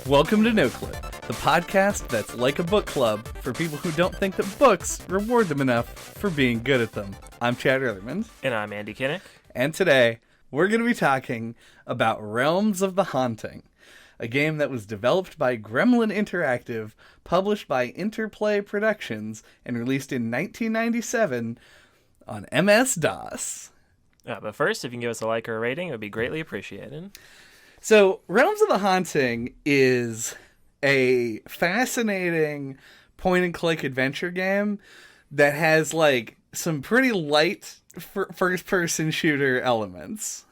Welcome to No Clip, the podcast that's like a book club for people who don't think that books reward them enough for being good at them. I'm Chad Ehrlichman. And I'm Andy Kinnick. And today, we're going to be talking about Realms of the Haunting, a game that was developed by Gremlin Interactive, published by Interplay Productions, and released in 1997 on MS-DOS. But first, if you can give us a like or a rating, it would be greatly appreciated. So, Realms of the Haunting is a fascinating point-and-click adventure game that has, like, some pretty light first-person shooter elements.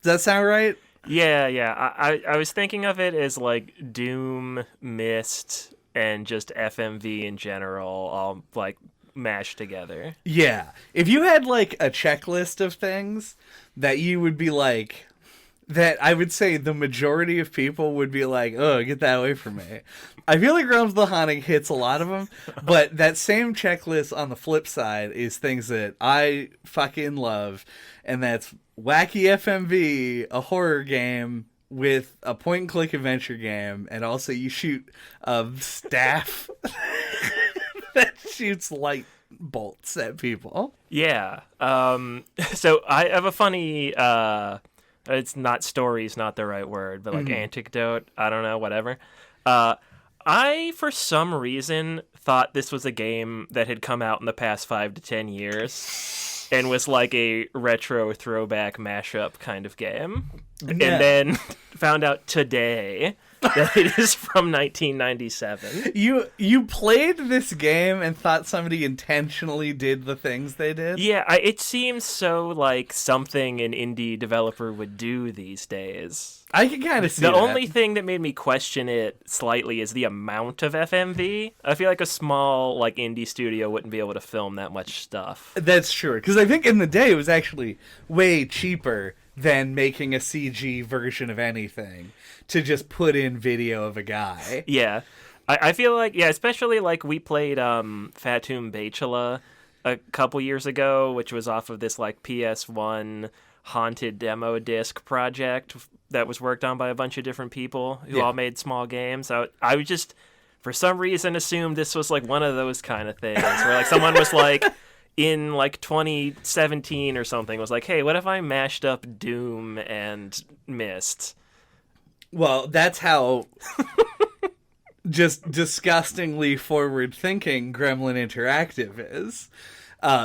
Does that sound right? Yeah. I was thinking of it as, like, Doom, Myst, and just FMV in general, all, like, mashed together. Yeah. If you had, like, a checklist of things that you would be like... that I would say the majority of people would be like, oh, get that away from me. I feel like Realms of the Haunting hits a lot of them, but that same checklist on the flip side is things that I fucking love, and that's wacky FMV, a horror game with a point-and-click adventure game, and also you shoot a staff that shoots light bolts at people. Yeah. So I have a funny... it's not story's not the right word, but like anecdote. I don't know, whatever. I, for some reason, thought this was a game that had come out in the past 5 to 10 years and was like a retro throwback mashup kind of game. Yeah. And then found out today that it is from 1997. You played this game and thought somebody intentionally did the things they did? Yeah, it seems so like something an indie developer would do these days. I can kind of see the that. only thing that made me question it slightly is the amount of FMV. I feel like a small like indie studio wouldn't be able to film that much stuff. That's true, because I think in the day it was actually way cheaper than making a CG version of anything to just put in video of a guy. Yeah. I feel like, yeah, especially like we played Fatum Bachelor a couple years ago, which was off of this like PS1 haunted demo disc project that was worked on by a bunch of different people who all made small games. I would just, for some reason, assume this was like one of those kind of things where like someone was like, in like 2017 or something, was like, hey, what if I mashed up Doom and Myst? Well, that's how just disgustingly forward-thinking Gremlin Interactive is.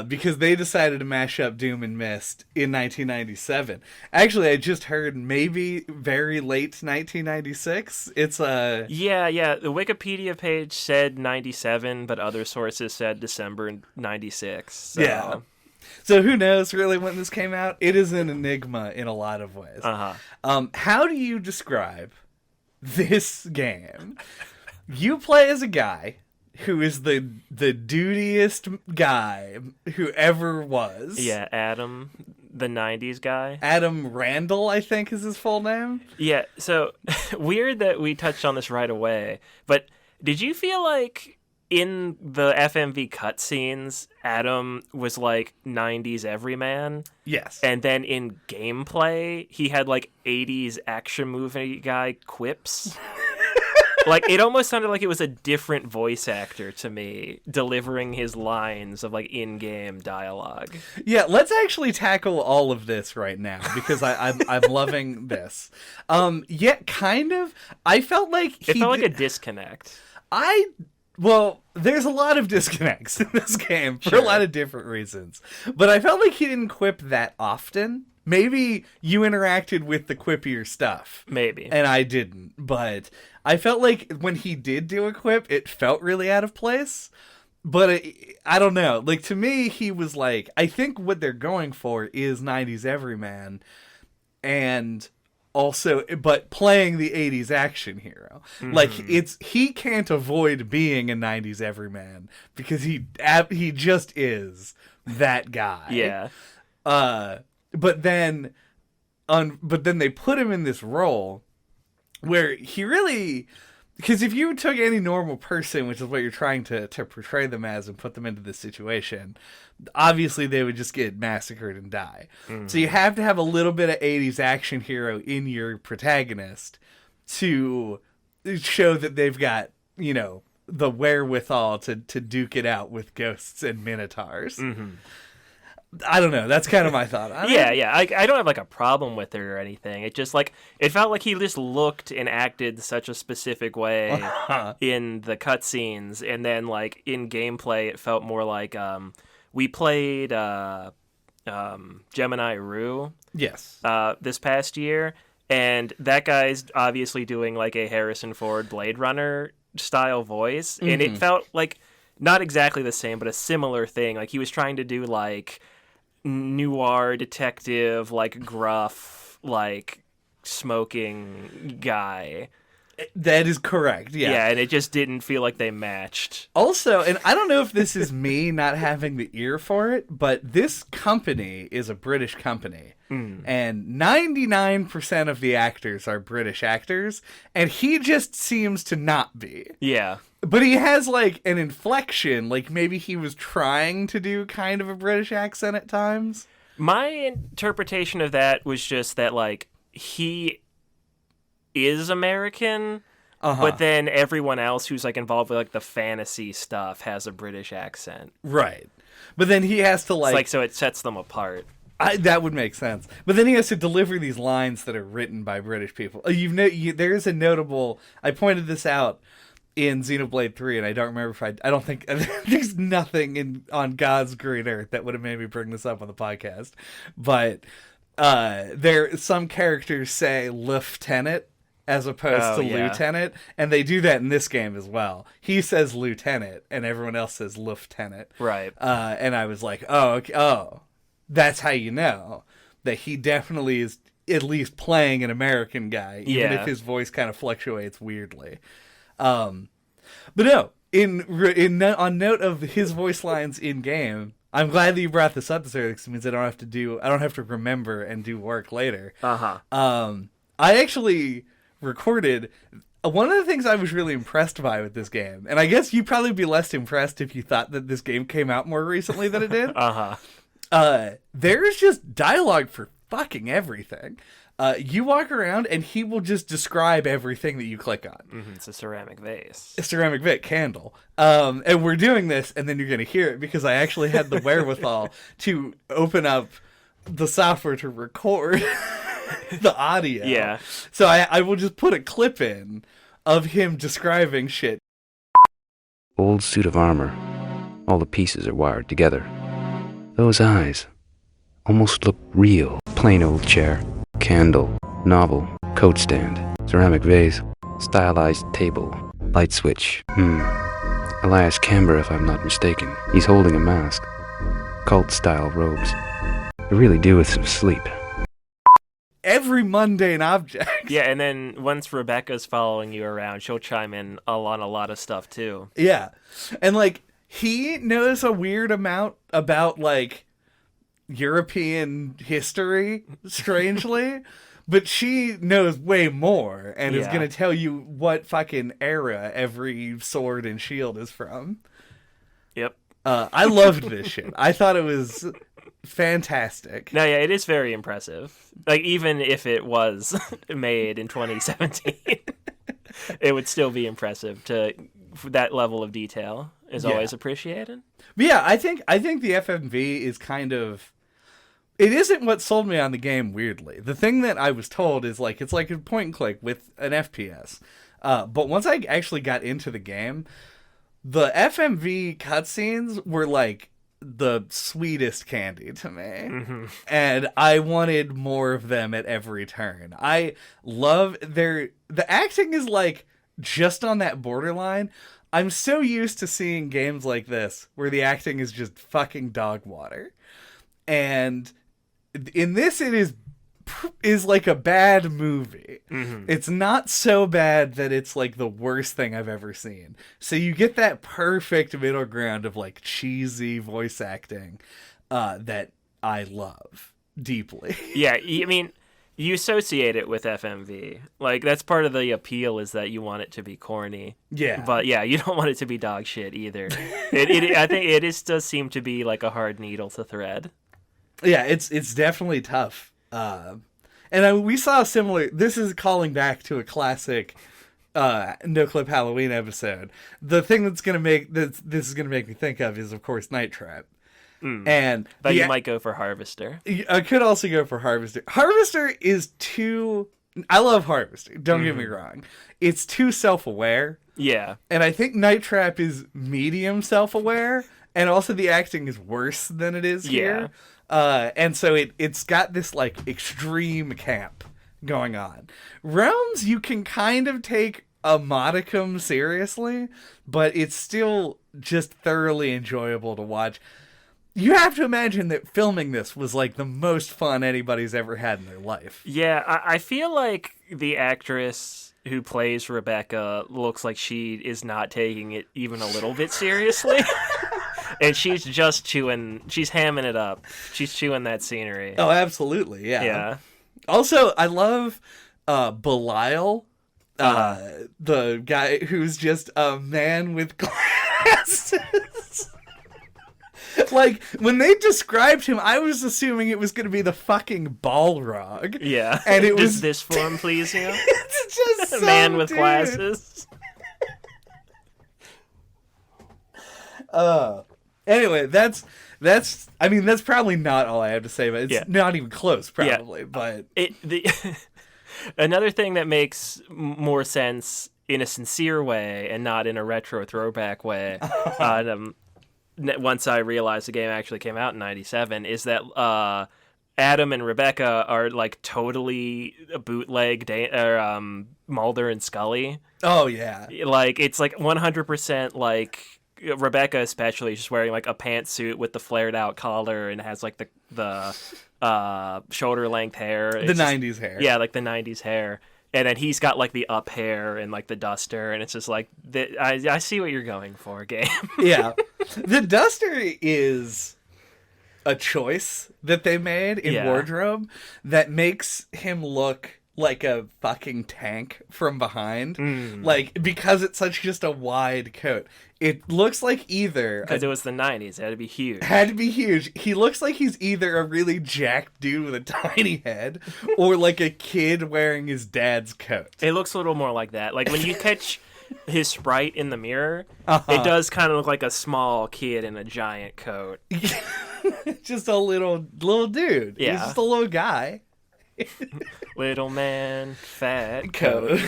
Because they decided to mash up Doom and Myst in 1997. Actually, I just heard maybe very late 1996. It's a... Yeah. The Wikipedia page said 97, but other sources said December 96. So. Yeah. So who knows really when this came out? It is an enigma in a lot of ways. How do you describe this game? You play as a guy who is the dudiest guy who ever was. Yeah, Adam, the 90s guy. Adam Randall, I think, is his full name. Yeah, so weird that we touched on this right away, but did you feel like in the FMV cutscenes, Adam was like 90s everyman? Yes. And then in gameplay, he had like 80s action movie guy quips? Like, it almost sounded like it was a different voice actor to me, delivering his lines of, like, in-game dialogue. Yeah, let's actually tackle all of this right now, because I'm loving this. Yeah, kind of. I felt like It felt like a disconnect. Well, there's a lot of disconnects in this game for a lot of different reasons. But I felt like he didn't quip that often. Maybe you interacted with the quippier stuff. Maybe. And I didn't. But I felt like when he did do a quip, it felt really out of place. But I don't know. Like, to me, he was like... I think what they're going for is 90s Everyman. And also... But playing the 80s action hero. Mm-hmm. Like, he can't avoid being a 90s Everyman. Because he just is that guy. Yeah. But then they put him in this role where he really... Because if you took any normal person, which is what you're trying to portray them as and put them into this situation, obviously they would just get massacred and die. Mm-hmm. So you have to have a little bit of 80s action hero in your protagonist to show that they've got, the wherewithal to duke it out with ghosts and minotaurs. Mm-hmm. I don't know. That's kind of my thought on it. Yeah. I don't have like a problem with it or anything. It just like it felt like he just looked and acted such a specific way in the cutscenes, and then like in gameplay, it felt more like we played Gemini Rue. Yes. This past year, and that guy's obviously doing like a Harrison Ford Blade Runner style voice, and it felt like not exactly the same, but a similar thing. Like he was trying to do like noir detective, like gruff, like smoking guy. That is correct. Yeah, and it just didn't feel like they matched. Also, and I don't know if this is me not having the ear for it, but this company is a British company. And 99% of the actors are British actors, and he just seems to not be. Yeah. But he has, like, an inflection, like maybe he was trying to do kind of a British accent at times. My interpretation of that was just that, like, he is American, but then everyone else who's, like, involved with, like, the fantasy stuff has a British accent. Right. But then he has to, like... so it sets them apart. That would make sense. But then he has to deliver these lines that are written by British people. There is a notable... I pointed this out in Xenoblade 3, and I don't remember if I don't think... There's nothing on God's green earth that would have made me bring this up on the podcast. But some characters say lieutenant as opposed to lieutenant, and they do that in this game as well. He says lieutenant, and everyone else says lieutenant. Right. And I was like, that's how you know that he definitely is at least playing an American guy, even if his voice kind of fluctuates weirdly. But no, on note of his voice lines in game, I'm glad that you brought this up this early, because it means I don't have to remember and do work later. I actually recorded one of the things I was really impressed by with this game, and I guess you'd probably be less impressed if you thought that this game came out more recently than it did. There's just dialogue for fucking everything. You walk around and he will just describe everything that you click on. It's a ceramic vase. A ceramic candle. And we're doing this, and then you're going to hear it because I actually had the wherewithal to open up the software to record the audio. Yeah. So I will just put a clip in of him describing shit. Old suit of armor. All the pieces are wired together. Those eyes almost look real. Plain old chair, candle, novel, coat stand, ceramic vase, stylized table, light switch. Elias Camber, if I'm not mistaken. He's holding a mask. Cult-style robes. They really do with some sleep. Every mundane object. Yeah, and then once Rebecca's following you around, she'll chime in on a lot of stuff too. Yeah. And like, he knows a weird amount about, like, European history, strangely, but she knows way more and is going to tell you what fucking era every sword and shield is from. Yep. I loved this shit. I thought it was fantastic. No, yeah, it is very impressive. Like, even if it was made in 2017, it would still be impressive that level of detail is always appreciated. But yeah, I think the FMV is kind of... It isn't what sold me on the game, weirdly. The thing that I was told is, like, it's like a point and click with an FPS. But once I actually got into the game, the FMV cutscenes were, like, the sweetest candy to me. And I wanted more of them at every turn. I love the acting is, like, just on that borderline. I'm so used to seeing games like this where the acting is just fucking dog water. And in this, it is like a bad movie. It's not so bad that it's like the worst thing I've ever seen. So you get that perfect middle ground of like cheesy voice acting that I love deeply. Yeah, I mean, you associate it with FMV. Like, that's part of the appeal, is that you want it to be corny. Yeah. But yeah, you don't want it to be dog shit either. I think it does seem to be like a hard needle to thread. Yeah, it's definitely tough. And we saw a similar... This is calling back to a classic No Clip Halloween episode, the thing that's gonna make this is gonna make me think of is, of course, Night Trap. And but you might go for Harvester. I could also go for Harvester. Harvester is too. I love Harvester. Don't get me wrong. It's too self-aware. Yeah. And I think Night Trap is medium self-aware, and also the acting is worse than it is here. And so it's got this like extreme camp going on. Realms, you can kind of take a modicum seriously, but it's still just thoroughly enjoyable to watch. You have to imagine that filming this was like the most fun anybody's ever had in their life. Yeah, I feel like the actress who plays Rebecca looks like she is not taking it even a little bit seriously. And she's just she's hamming it up. She's chewing that scenery. Oh, absolutely, yeah. Yeah. Also, I love Belial, the guy who's just a man with glasses. Like, when they described him, I was assuming it was going to be the fucking Balrog. Yeah. And it Does was... this form please you? It's just so man with glasses. Anyway, that's probably not all I have to say, but it's not even close, probably. But another thing that makes more sense in a sincere way and not in a retro throwback way, once I realized the game actually came out in '97, is that Adam and Rebecca are like totally a bootleg Mulder and Scully. Oh yeah, like it's like 100% like. Rebecca especially, she's wearing like a pantsuit with the flared out collar and has like the shoulder length hair. The 90s hair. Yeah, like the 90s hair. And then he's got like the up hair and like the duster, and it's just like I see what you're going for, game. Yeah. The duster is a choice that they made in wardrobe that makes him look like a fucking tank from behind. Like, because it's such just a wide coat. It looks like either... Because it was the 90s. It had to be huge. Had to be huge. He looks like he's either a really jacked dude with a tiny head or like a kid wearing his dad's coat. It looks a little more like that. Like, when you catch his sprite in the mirror, it does kind of look like a small kid in a giant coat. Just a little dude. Yeah. He's just a little guy. Little man, fat coat.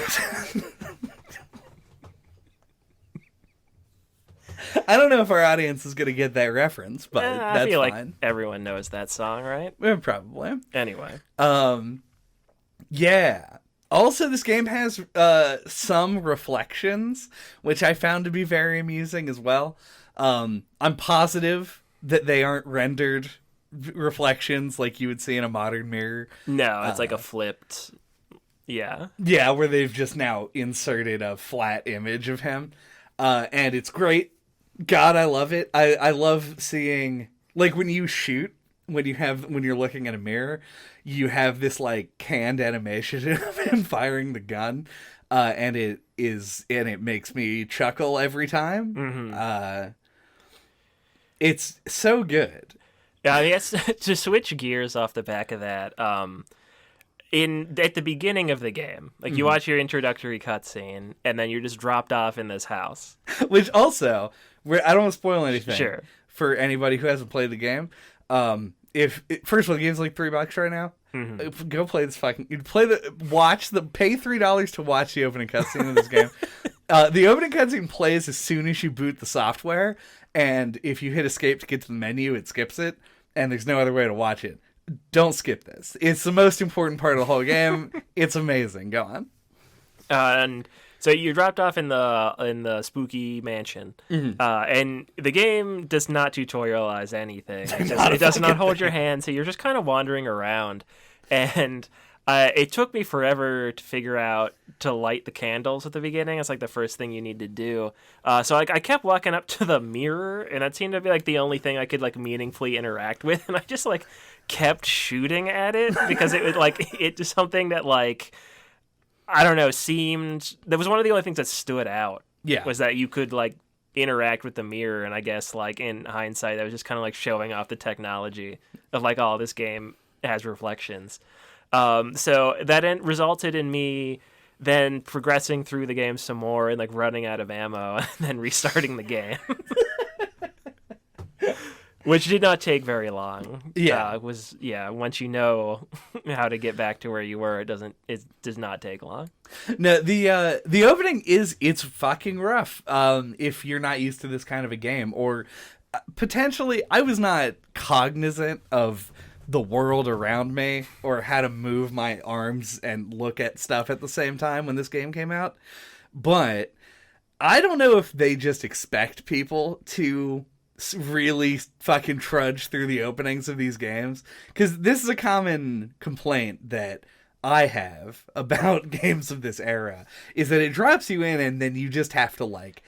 I don't know if our audience is going to get that reference, but that's I feel fine. like everyone knows that song, right? Probably. Anyway. Yeah. Also, this game has some reflections, which I found to be very amusing as well. I'm positive that they aren't rendered reflections like you would see in a modern mirror. No, it's like a flipped... Yeah. Yeah, where they've just now inserted a flat image of him. And it's great. God, I love it. I love seeing, like, when you shoot, when you're looking at a mirror, you have this like canned animation of him firing the gun, and it makes me chuckle every time. It's so good. Yeah, I guess to switch gears off the back of that, at the beginning of the game, like you watch your introductory cutscene, and then you're just dropped off in this house. Which also, I don't want to spoil anything. Sure. For anybody who hasn't played the game, first of all, the game's like $3 right now. Go play this fucking. Pay $3 to watch the opening cutscene of this game. The opening cutscene plays as soon as you boot the software, and if you hit escape to get to the menu, it skips it, and there's no other way to watch it. Don't skip this. It's the most important part of the whole game. It's amazing. Go on. And so you're dropped off in the spooky mansion, and the game does not tutorialize anything. It does not hold your hand, so you're just kind of wandering around. And it took me forever to figure out to light the candles at the beginning. It's like the first thing you need to do. So I kept walking up to the mirror, and that seemed to be like the only thing I could like meaningfully interact with. And I just like kept shooting at it because it was like it was something that like I don't know that was one of the only things that stood out. Yeah, was that you could like interact with the mirror, and I guess like in hindsight, that was just kind of like showing off the technology of like, this game has reflections. So that resulted in me then progressing through the game some more and like running out of ammo and then restarting the game. Which did not take very long. Yeah. Once you know how to get back to where you were, it does not take long. No, the opening it's fucking rough. If you're not used to this kind of a game, or potentially I was not cognizant of the world around me or how to move my arms and look at stuff at the same time when this game came out. But I don't know if they just expect people to really fucking trudge through the openings of these games, because this is a common complaint that I have about games of this era, is that it drops you in and then you just have to like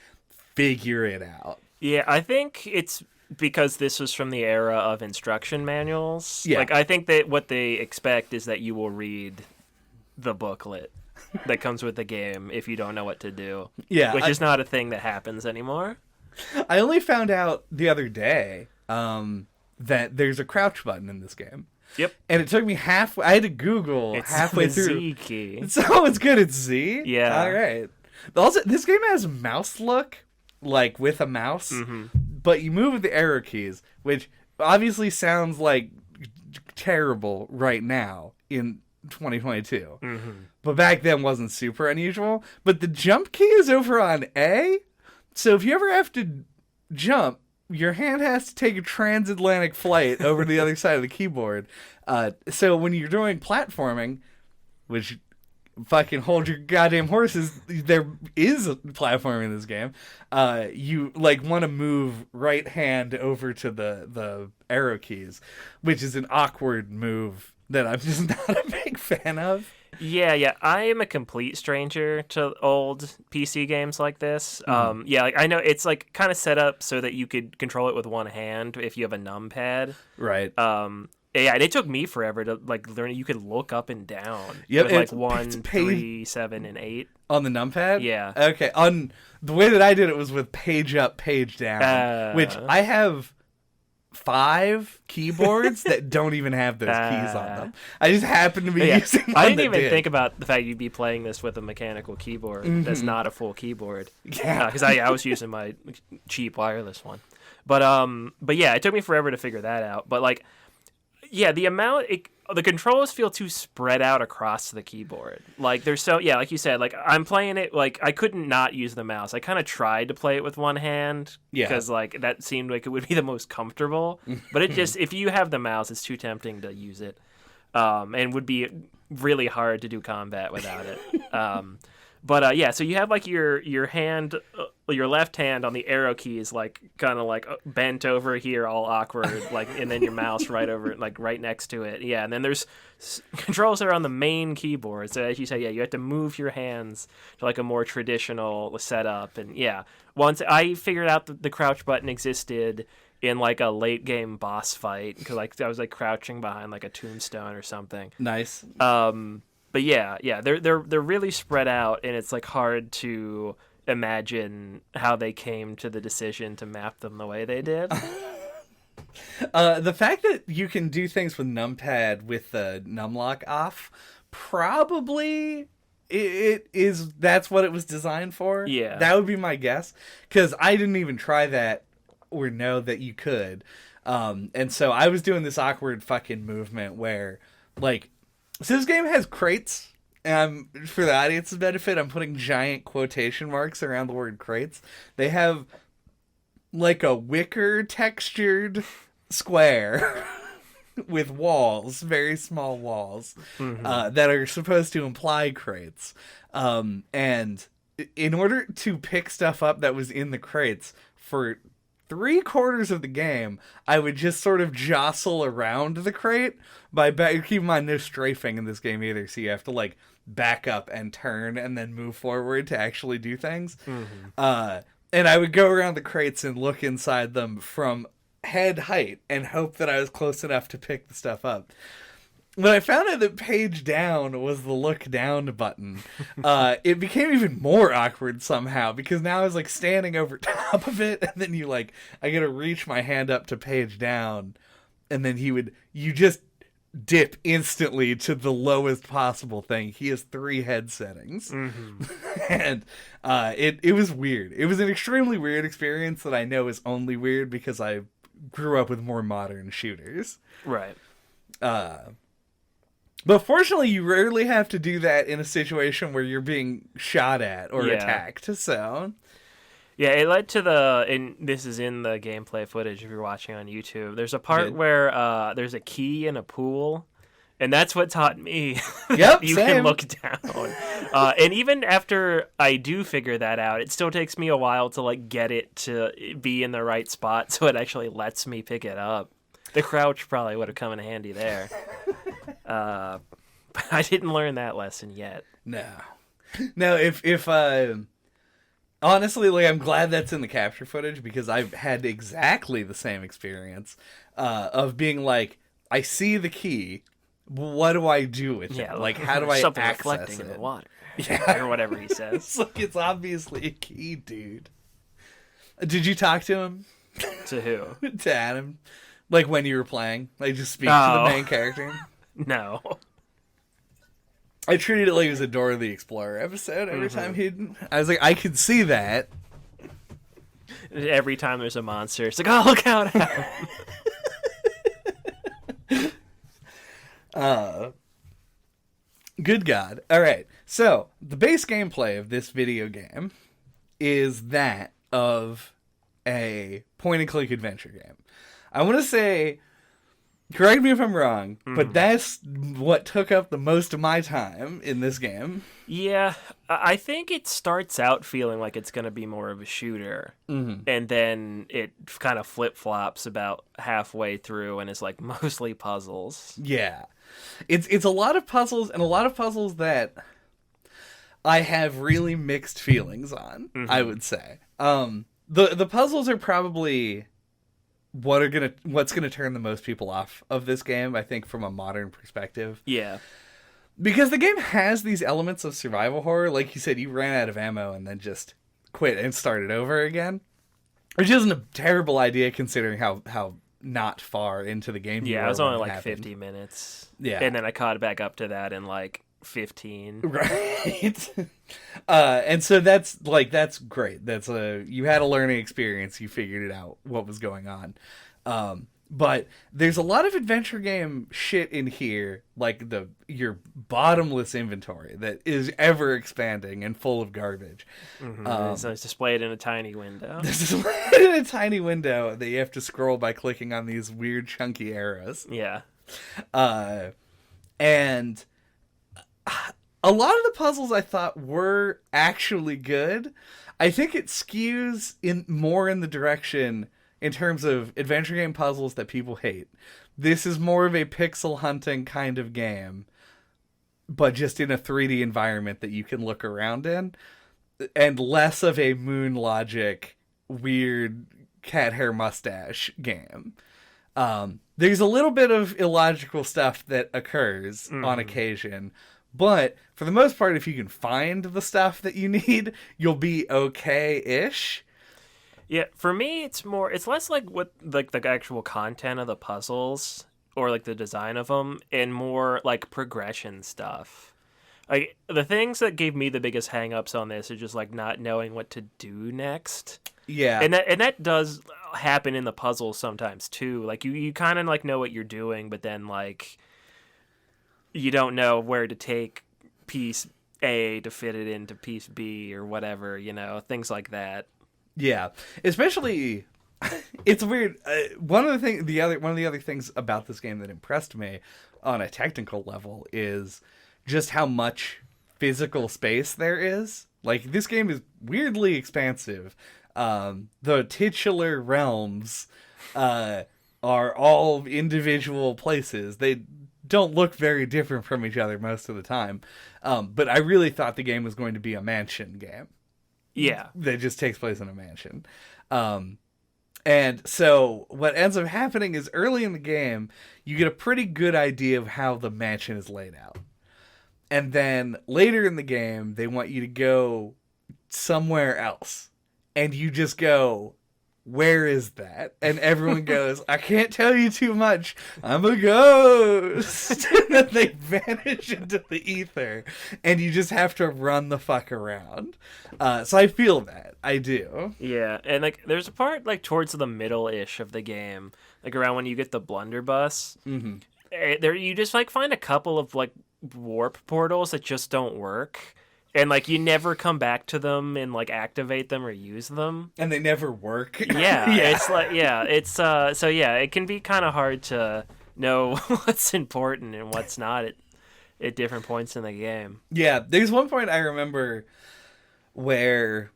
figure it out. Yeah, I think it's because this was from the era of instruction manuals. Yeah. Like, I think that what they expect is that you will read the booklet that comes with the game if you don't know what to do. Yeah, Which is not a thing that happens anymore. I only found out the other day that there's a crouch button in this game. Yep. And it took me halfway. I had to Google It's halfway the through. Z key. It's good. It's Z. Yeah. All right. Also, this game has mouse look, like with a mouse, but you move with the arrow keys, which obviously sounds like terrible right now in 2022. But back then wasn't super unusual. But the jump key is over on A, so if you ever have to jump, your hand has to take a transatlantic flight over to the other side of the keyboard. So when you're doing platforming, which fucking hold your goddamn horses, there is platforming in this game. You like want to move right hand over to the arrow keys, which is an awkward move that I'm just not a big fan of. Yeah. I am a complete stranger to old PC games like this. Like I know it's like kind of set up so that you could control it with one hand if you have a numpad. Right. Yeah, and it took me forever to like learn. You could look up and down. Yep, with, like it's 1, 3, 7, and 8 on the numpad. Yeah. Okay. On the way that I did it was with page up, page down, which I have 5 keyboards that don't even have those keys on them. I just happen to be using one I didn't that even did. think about the fact you'd be playing this with a mechanical keyboard that's not a full keyboard. Yeah. Because I was using my cheap wireless one. But yeah, it took me forever to figure that out. But like, yeah, the controls feel too spread out across the keyboard. Like there's like you said, like I'm playing it, like I couldn't not use the mouse. I kind of tried to play it with one hand because like that seemed like it would be the most comfortable. But it just, if you have the mouse, it's too tempting to use it, and would be really hard to do combat without it. But so you have like your hand, your left hand on the arrow keys, like kind of like bent over here, all awkward, like, and then your mouse right over, like right next to it. Yeah, and then there's controls that are on the main keyboard. So as you say, you have to move your hands to like a more traditional setup. And yeah, once I figured out the crouch button existed in like a late game boss fight, because like I was like crouching behind like a tombstone or something. Nice. But yeah, they're really spread out, and it's like hard to imagine how they came to the decision to map them the way they did. The fact that you can do things with numpad with the numlock off, probably that's what it was designed for. Yeah, that would be my guess, because I didn't even try that or know that you could, and so I was doing this awkward fucking movement where like. So this game has crates, and for the audience's benefit, I'm putting giant quotation marks around the word crates. They have like a wicker textured square with walls, very small walls, that are supposed to imply crates. And in order to pick stuff up that was in the crates for 3/4 of the game, I would just sort of jostle around the crate keep in mind no strafing in this game either, so you have to like back up and turn and then move forward to actually do things. And I would go around the crates and look inside them from head height and hope that I was close enough to pick the stuff up. When I found out that page down was the look down button, it became even more awkward somehow, because now I was like standing over top of it, and then I gotta reach my hand up to page down, and then you just dip instantly to the lowest possible thing. He has 3 head settings. And it was weird. It was an extremely weird experience that I know is only weird because I grew up with more modern shooters. Right. But fortunately, you rarely have to do that in a situation where you're being shot at or attacked. So, yeah, it led to and this is in the gameplay footage if you're watching on YouTube. There's a part where there's a key in a pool, and that's what taught me yep, you same. can look down. And even after I do figure that out, it still takes me a while to like get it to be in the right spot so it actually lets me pick it up. The crouch probably would have come in handy there. But I didn't learn that lesson yet. No, if honestly, like, I'm glad that's in the capture footage because I've had exactly the same experience of being like, I see the key, what do I do with it? Like, how do I something access reflecting it? in the water, Yeah, or whatever he says. It's like, it's obviously a key, dude. Did you talk to him? To who? To Adam. Like when you were playing? Like just speak to the main character? No. I treated it like it was a Dora the Explorer episode every time I was like, I could see that. Every time there's a monster, it's like, oh, look out. Good God. All right. So the base gameplay of this video game is that of a point and click adventure game. I want to say, correct me if I'm wrong, but that's what took up the most of my time in this game. Yeah, I think it starts out feeling like it's going to be more of a shooter, and then it kind of flip-flops about halfway through and is like mostly puzzles. Yeah. It's a lot of puzzles, and a lot of puzzles that I have really mixed feelings on, I would say. The puzzles are probably what's gonna turn the most people off of this game, I think, from a modern perspective. Yeah. Because the game has these elements of survival horror. Like you said, you ran out of ammo and then just quit and started over again. Which isn't a terrible idea considering how not far into the game you were. Yeah, it was only when it like happened. 50 minutes. Yeah. And then I caught back up to that in like 15. Right. And so that's great. You had a learning experience. You figured it out what was going on. But there's a lot of adventure game shit in here, like your bottomless inventory that is ever expanding and full of garbage. So it's displayed in a tiny window. This is in a tiny window that you have to scroll by clicking on these weird chunky arrows. Yeah. And a lot of the puzzles I thought were actually good. I think it skews more in the direction in terms of adventure game puzzles that people hate. This is more of a pixel hunting kind of game, but just in a 3D environment that you can look around in, and less of a Moon Logic weird cat hair mustache game. There's a little bit of illogical stuff that occurs on occasion, but for the most part, if you can find the stuff that you need, you'll be okay-ish. Yeah, for me, it's less like what like the actual content of the puzzles or like the design of them, and more like progression stuff. Like the things that gave me the biggest hangups on this are just like not knowing what to do next. Yeah, and that does happen in the puzzles sometimes too. Like you kind of like know what you're doing, but then like you don't know where to take piece A to fit it into piece B or whatever. Things like that. Yeah, especially it's weird. One of the other things about this game that impressed me on a technical level is just how much physical space there is. Like, this game is weirdly expansive. The titular realms are all individual places. They don't look very different from each other most of the time. But I really thought the game was going to be a mansion game. Yeah. That just takes place in a mansion. And so what ends up happening is early in the game, you get a pretty good idea of how the mansion is laid out. And then later in the game, they want you to go somewhere else. And you just go, where is that? And everyone goes, I can't tell you too much. I'm a ghost. And then they vanish into the ether. And you just have to run the fuck around. So I feel that. I do. Yeah, and like there's a part like towards the middle-ish of the game, like around when you get the blunderbuss. Mm-hmm. There you just like find a couple of like warp portals that just don't work. And, like, you never come back to them and, like, activate them or use them. And they never work. Yeah, it's like, yeah, it's, so yeah, it can be kind of hard to know what's important and what's not at different points in the game. Yeah, there's one point I remember where...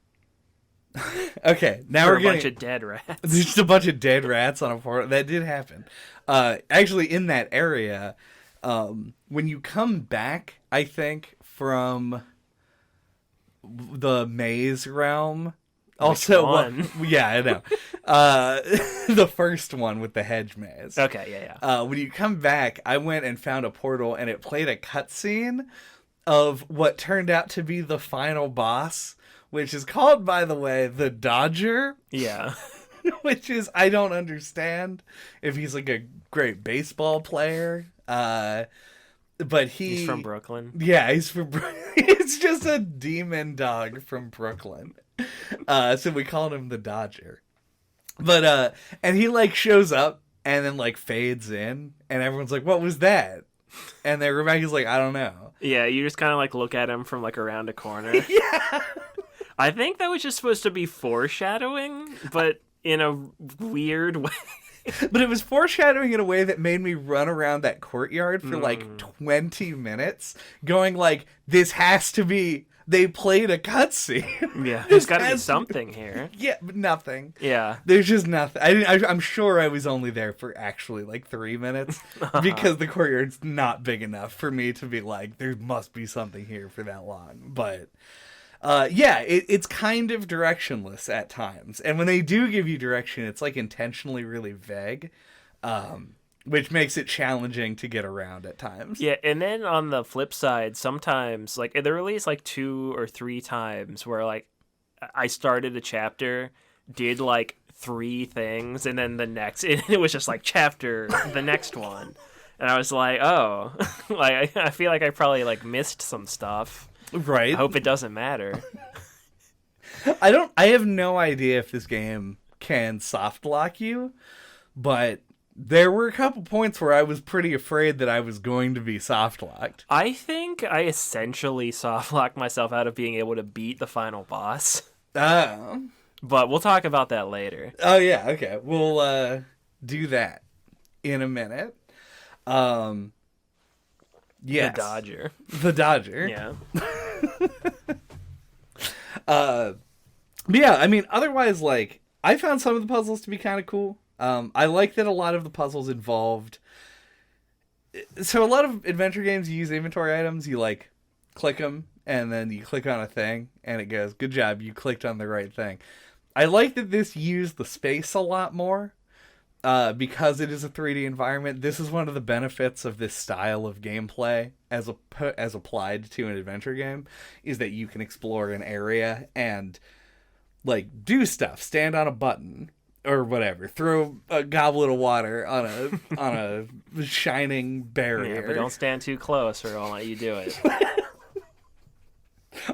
Okay, now we're getting... a bunch of dead rats. There's just a bunch of dead rats on a portal. That did happen. Actually, in that area, when you come back, I think, from... the maze realm. Also, yeah, I know. The first one with the hedge maze. Okay, yeah. When you come back, I went and found a portal, and it played a cutscene of what turned out to be the final boss, which is called, by the way, the Dodger. Yeah. Which is, I don't understand if he's like a great baseball player. But he's from Brooklyn. Yeah, he's from Brooklyn. It's just a demon dog from Brooklyn. So we called him the Dodger. But, and he, like, shows up and then, like, fades in. And everyone's like, what was that? And then Rebecca's like, I don't know. Yeah, you just kind of, like, look at him from, like, around a corner. Yeah. I think that was just supposed to be foreshadowing, but in a weird way. But it was foreshadowing in a way that made me run around that courtyard for like 20 minutes going like, this has to be, they played a cutscene. Yeah, there's got to be something here. Yeah, but nothing. Yeah. There's just nothing. I'm sure I was only there for actually like 3 minutes because the courtyard's not big enough for me to be like, there must be something here for that long. But... yeah, it's kind of directionless at times. And when they do give you direction, it's like intentionally really vague, which makes it challenging to get around at times. Yeah, and then on the flip side, sometimes, like, there were at least like 2 or 3 times where, like, I started a chapter, did like 3 things, and then the next, it was just like chapter, the next one. And I was like, oh, like, I feel like I probably like missed some stuff. Right. I hope it doesn't matter. I have no idea if this game can soft lock you, but there were a couple points where I was pretty afraid that I was going to be soft locked. I think I essentially soft locked myself out of being able to beat the final boss. Oh. But we'll talk about that later. Oh yeah, okay. We'll do that in a minute. Yes. The Dodger. Yeah. But yeah, I mean, otherwise, like, I found some of the puzzles to be kind of cool. I like that a lot of the puzzles involved... So a lot of adventure games, you use inventory items, you, like, click them, and then you click on a thing, and it goes, good job, you clicked on the right thing. I like that this used the space a lot more. Because it is a 3D environment, this is one of the benefits of this style of gameplay as applied to an adventure game, is that you can explore an area and like do stuff, stand on a button or whatever, throw a goblet of water on a shining barrier. Yeah, but don't stand too close or I'll let you do it.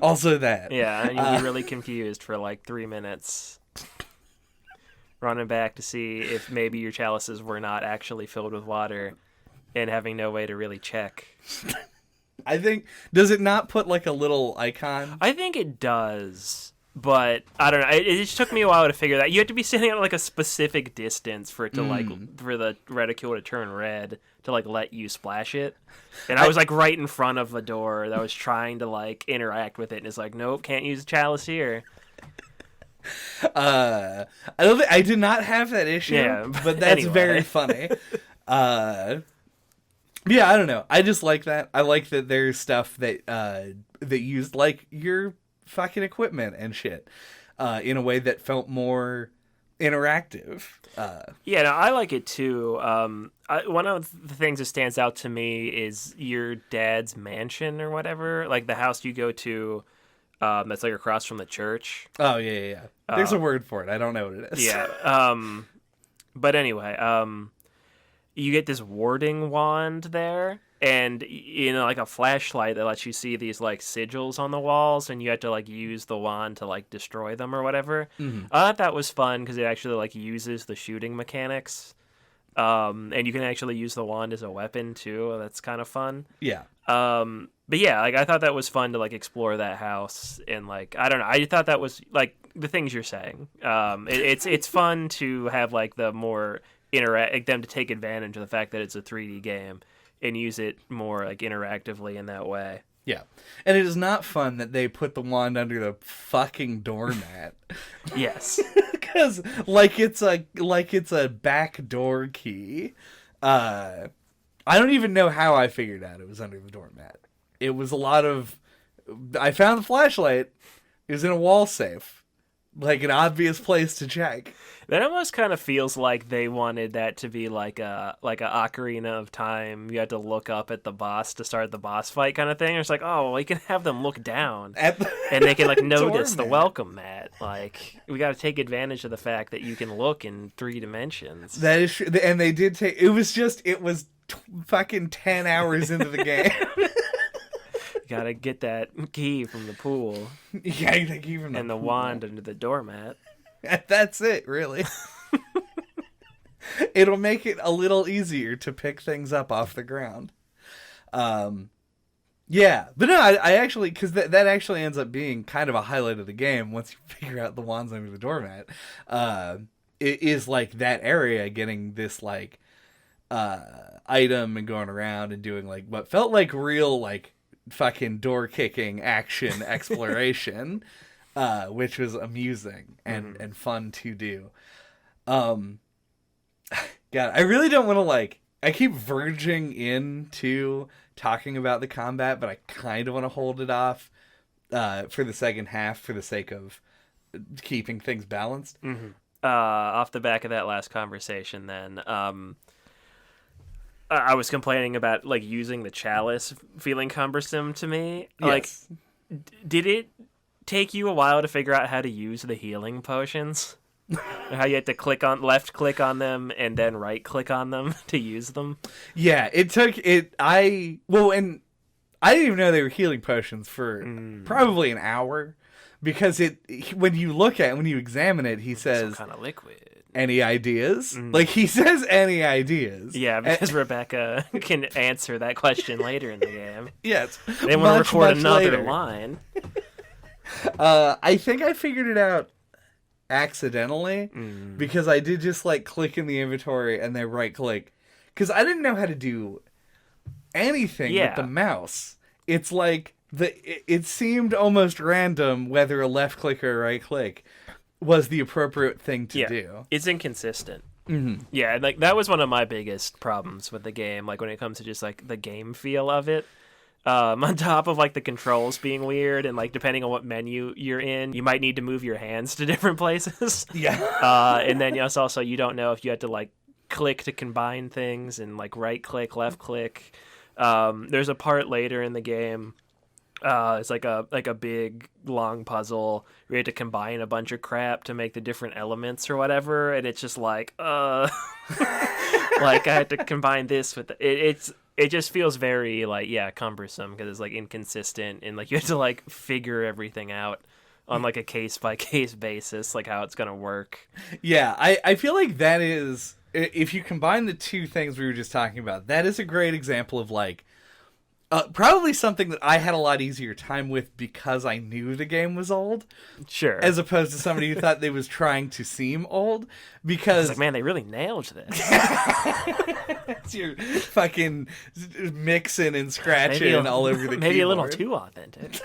Also that. Yeah, and you'll be really confused for like 3 minutes. Running back to see if maybe your chalices were not actually filled with water and having no way to really check. I think, does it not put like a little icon? I think it does, but I don't know. It just took me a while to figure that. You have to be standing at like a specific distance for it to like, for the reticule to turn red to like let you splash it. And I was like right in front of a door that was trying to like interact with it and it's like, nope, can't use a chalice here. I did not have that issue, yeah, but that's anyway. Very funny. Yeah, I don't know. I just like that. I like that there's stuff that that used like your fucking equipment and shit in a way that felt more interactive. Yeah, no, I like it too. One of the things that stands out to me is your dad's mansion or whatever, like the house you go to. That's like across from the church. Oh yeah. There's a word for it. I don't know what it is. Yeah. But anyway, you get this warding wand there, and like a flashlight that lets you see these like sigils on the walls, and you have to like use the wand to like destroy them or whatever. Mm-hmm. I thought that was fun because it actually like uses the shooting mechanics, and you can actually use the wand as a weapon too. That's kind of fun. Yeah. But yeah, like I thought that was fun to like explore that house, and like I don't know, I thought that was like the things you're saying. It's fun to have like the more them to take advantage of the fact that it's a 3D game and use it more like interactively in that way. Yeah. And it is not fun that they put the wand under the fucking doormat. Yes. Because like it's a back door key. I don't even know how I figured out it was under the doormat. It was a lot of... I found the flashlight. It was in a wall safe. Like an obvious place to check. That almost kind of feels like they wanted that to be like a Ocarina of Time. You had to look up at the boss to start the boss fight kind of thing. It's like, oh, well, you can have them look down and they can like notice the welcome mat. Like, we got to take advantage of the fact that you can look in 3 dimensions. That is true. And they did take... It was fucking 10 hours into the game. Gotta get that key from the pool. Yeah, the key from the and the pool. wand under the doormat. That's it, really. It'll make it a little easier to pick things up off the ground. Yeah, but no, I actually, because that actually ends up being kind of a highlight of the game once you figure out the wands under the doormat. It is like that area getting this like item and going around and doing like what felt like real like fucking door kicking action exploration, which was amusing and fun to do. God, I really don't want to like... I keep verging into talking about the combat, but I kind of want to hold it off for the second half for the sake of keeping things balanced. Mm-hmm. Off the back of that last conversation, then, I was complaining about like using the chalice feeling cumbersome to me. Yes. Like, did it take you a while to figure out how to use the healing potions? How you had to left click on them and then right click on them to use them? Yeah, it took it. And I didn't even know they were healing potions for probably an hour, because when you examine it, he says some kind of liquid. Any ideas? Like, he says any ideas. Yeah, because Rebecca can answer that question later in the game. Yes. They want to record another line. I think I figured it out accidentally, because I did just, like, click in the inventory and then right click. Because I didn't know how to do anything with the mouse. It's like, it seemed almost random whether a left click or a right click was the appropriate thing to do. It's inconsistent. Yeah, like that was one of my biggest problems with the game, like when it comes to just like the game feel of it. On top of like the controls being weird, and like depending on what menu you're in, you might need to move your hands to different places. Yeah. And then also you don't know if you had to like click to combine things and like right click, left click. There's a part later in the game. It's like a big long puzzle. We had to combine a bunch of crap to make the different elements or whatever, and it's just like, like I had to combine this with it just feels very like cumbersome because it's like inconsistent, and like you have to like figure everything out on like a case by case basis, like how it's gonna work. Yeah, I feel like that is, if you combine the two things we were just talking about, that is a great example of like. Probably something that I had a lot easier time with because I knew the game was old. Sure. As opposed to somebody who thought they was trying to seem old. Because... like, man, they really nailed this. It's your fucking mixing and scratching all over the keyboard. Maybe a little too authentic.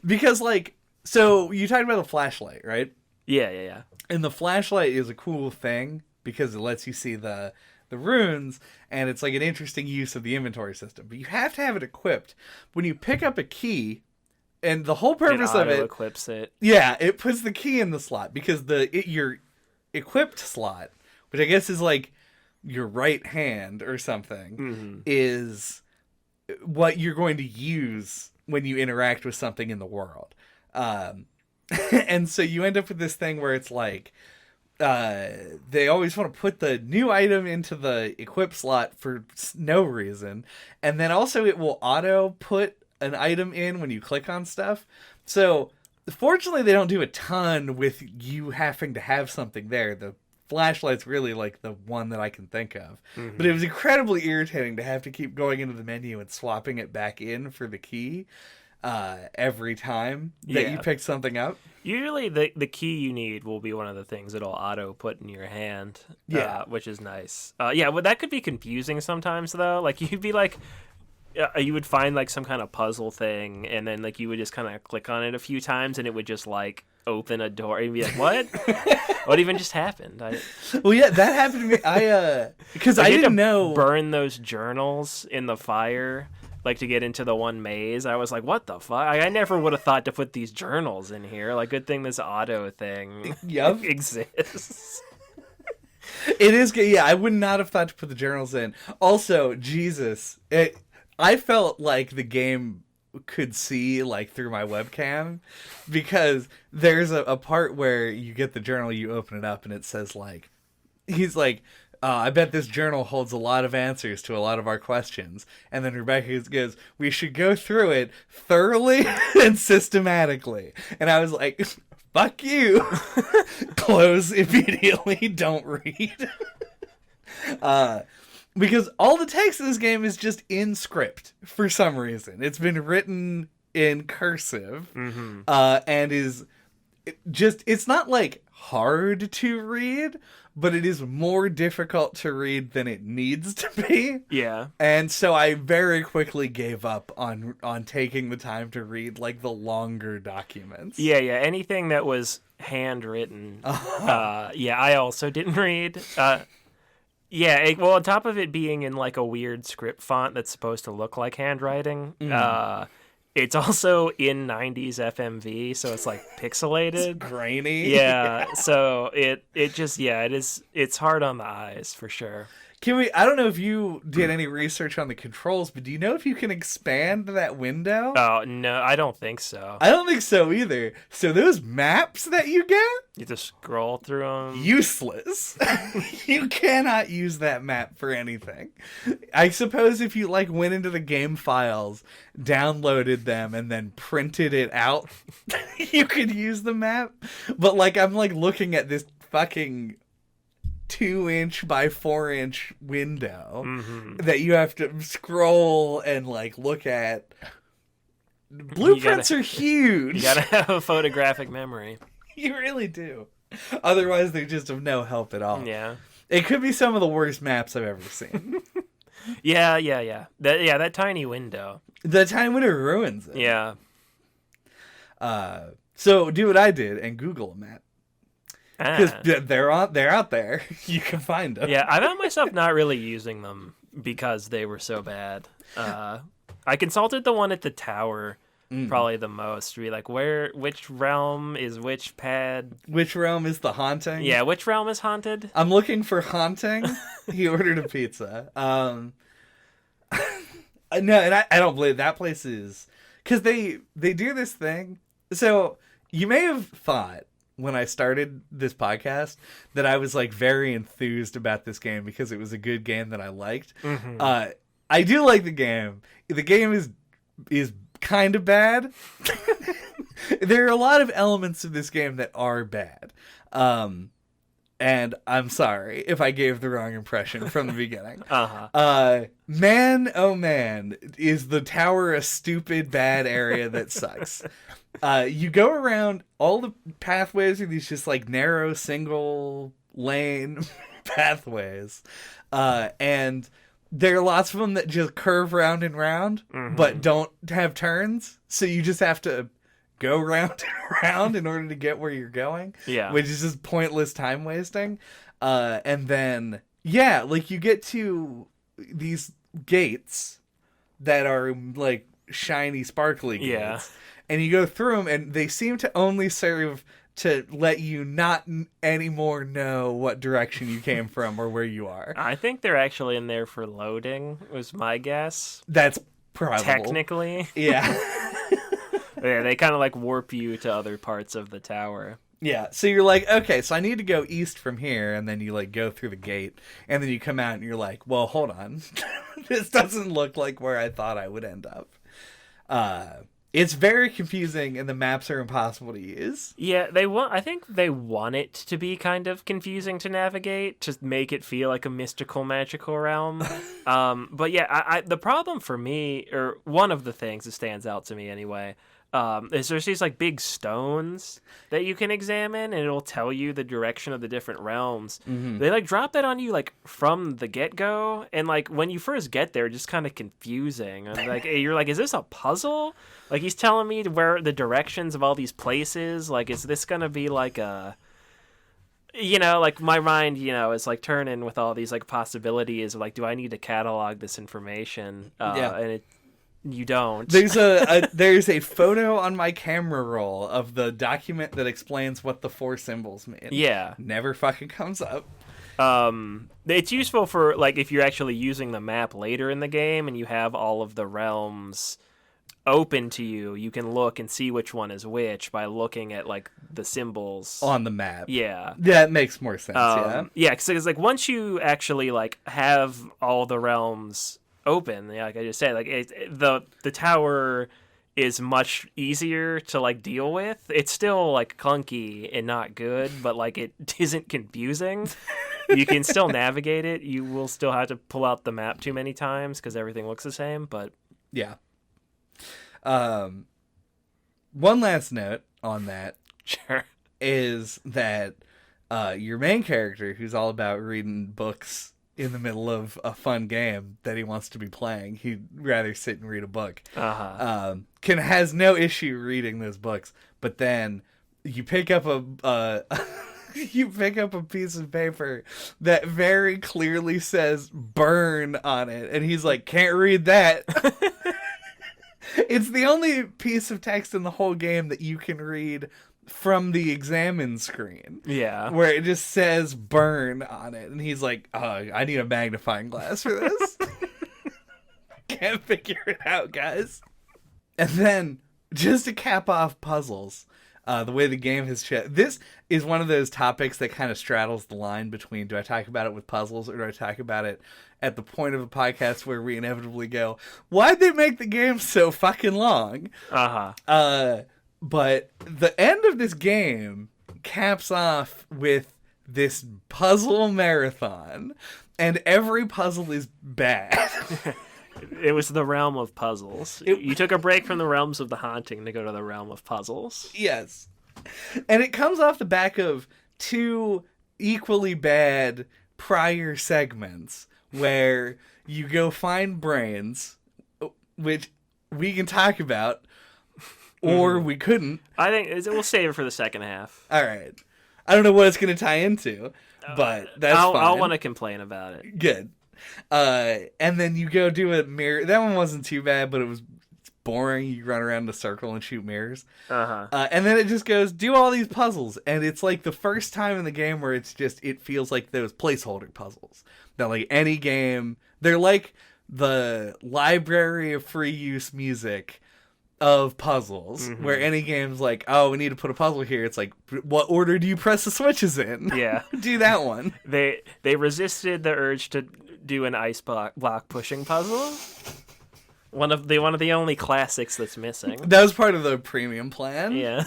Because, like... So, you talked about the flashlight, right? Yeah. And the flashlight is a cool thing because it lets you see the runes, and it's like an interesting use of the inventory system. But you have to have it equipped. When you pick up a key, and the whole purpose of it... equips it. Yeah, it puts the key in the slot, because your equipped slot, which I guess is like your right hand or something, is what you're going to use when you interact with something in the world. And so you end up with this thing where it's like, they always want to put the new item into the equip slot for no reason. And then also it will auto put an item in when you click on stuff. So fortunately they don't do a ton with you having to have something there. The flashlight's really like the one that I can think of. But it was incredibly irritating to have to keep going into the menu and swapping it back in for the key every time that you pick something up. Usually the key you need will be one of the things that'll auto put in your hand, which is nice. Well, that could be confusing sometimes, though. Like, you'd be like, you would find like some kind of puzzle thing, and then like you would just kind of click on it a few times, and it would just like open a door, and you'd be like, "What? What even just happened?" Well, yeah, that happened to me. Because I didn't know. Burn those journals in the fire, like to get into the one maze. I was like, "What the fuck?" I never would have thought to put these journals in here. Like, good thing this auto thing exists. It is good. Yeah, I would not have thought to put the journals in. Also, Jesus, I felt like the game could see like through my webcam, because there's a part where you get the journal, you open it up, and it says like, he's like, I bet this journal holds a lot of answers to a lot of our questions. And then Rebecca goes, we should go through it thoroughly and systematically. And I was like, fuck you. Close immediately. Don't read. Because all the text in this game is just in script for some reason. It's been written in cursive, and is just, it's not like hard to read, but it is more difficult to read than it needs to be. Yeah. And so I very quickly gave up on taking the time to read like the longer documents. Yeah. Anything that was handwritten. I also didn't read. Well, on top of it being in like a weird script font that's supposed to look like handwriting, it's also in 90s FMV, so it's like pixelated. It's grainy. Yeah, so it's hard on the eyes for sure. I don't know if you did any research on the controls, but do you know if you can expand that window? Oh, no, I don't think so. I don't think so either. So those maps that you get? You just scroll through them? Useless. You cannot use that map for anything. I suppose if you like went into the game files, downloaded them, and then printed it out, you could use the map. But like, I'm like looking at this fucking 2-inch by 4-inch window that you have to scroll and like look at. Blueprints are huge. You gotta have a photographic memory. You really do. Otherwise, they're just of no help at all. Yeah. It could be some of the worst maps I've ever seen. Yeah. That tiny window. The tiny window ruins it. Yeah. So do what I did and Google a map. Because they're out there. You can find them. Yeah, I found myself not really using them because they were so bad. I consulted the one at the tower probably the most. To be like, which realm is which pad? Which realm is the haunting? Yeah, which realm is haunted? I'm looking for haunting. He ordered a pizza. No, and I don't believe that place is... Because they do this thing. So you may have thought, when I started this podcast, that I was like very enthused about this game because it was a good game that I liked. I do like the game. The game is kind of bad. There are a lot of elements of this game that are bad. And I'm sorry if I gave the wrong impression from the beginning. Man, oh man, is the tower a stupid, bad area that sucks. You go around, all the pathways are these just like narrow, single lane pathways. And there are lots of them that just curve round and round, but don't have turns. So you just have to go round and round in order to get where you're going. Yeah. Which is just pointless time wasting. And then, like you get to these gates that are like shiny, sparkly gates. Yeah. And you go through them, and they seem to only serve to let you not anymore know what direction you came from or where you are. I think they're actually in there for loading, was my guess. That's probable. Technically. Yeah. Yeah, they kind of like warp you to other parts of the tower. Yeah, so you're like, okay, so I need to go east from here, and then you like go through the gate, and then you come out and you're like, well, hold on. This doesn't look like where I thought I would end up. It's very confusing, and the maps are impossible to use. Yeah, I think they want it to be kind of confusing to navigate, to make it feel like a mystical, magical realm. But yeah, the problem for me, or one of the things that stands out to me anyway, is there's these like big stones that you can examine, and it'll tell you the direction of the different realms. Mm-hmm. They like drop that on you like from the get-go, and like when you first get there, just kind of confusing. And like you're like, is this a puzzle? Like he's telling me where the directions of all these places. Like, is this gonna be like a, like my mind, is like turning with all these like possibilities. Like, do I need to catalog this information? And you don't. There's there's a photo on my camera roll of the document that explains what the 4 symbols mean. Yeah. Never fucking comes up. It's useful for like if you're actually using the map later in the game and you have all of the realms open to you, you can look and see which one is which by looking at like the symbols on the map. Yeah. Yeah, it makes more sense. Yeah, because like once you actually like have all the realms open, like I just said, like the tower is much easier to like deal with. It's still like clunky and not good, but like it isn't confusing. You can still navigate it. You will still have to pull out the map too many times because everything looks the same, but yeah. One last note on that sure is that your main character, who's all about reading books in the middle of a fun game that he wants to be playing, he'd rather sit and read a book. Has no issue reading those books, but then you pick up a you pick up a piece of paper that very clearly says "burn" on it, and he's like, "Can't read that." It's the only piece of text in the whole game that you can read from the examine screen. Yeah. Where it just says "burn" on it. And he's like, oh, I need a magnifying glass for this. Can't figure it out, guys. And then, just to cap off puzzles, the way the game has this is one of those topics that kind of straddles the line between, do I talk about it with puzzles or do I talk about it at the point of a podcast where we inevitably go, why'd they make the game so fucking long? But the end of this game caps off with this puzzle marathon, and every puzzle is bad. It was the realm of puzzles. You took a break from the realms of the haunting to go to the realm of puzzles. Yes. And it comes off the back of 2 equally bad prior segments where you go find brains, which we can talk about, or we couldn't. I think we'll save it for the second half. All right. I don't know what it's going to tie into, but that's fine. I'll want to complain about it. Good. And then you go do a mirror. That one wasn't too bad, but it was boring. You run around in a circle and shoot mirrors. And then it just goes, do all these puzzles. And it's like the first time in the game where it feels like those placeholder puzzles. That like any game, they're like the library of free use music of puzzles, where any game's like, oh, we need to put a puzzle here. It's like, what order do you press the switches in? Yeah. Do that one. They resisted the urge to do an ice block pushing puzzle. One of the only classics that's missing. That was part of the premium plan. Yeah.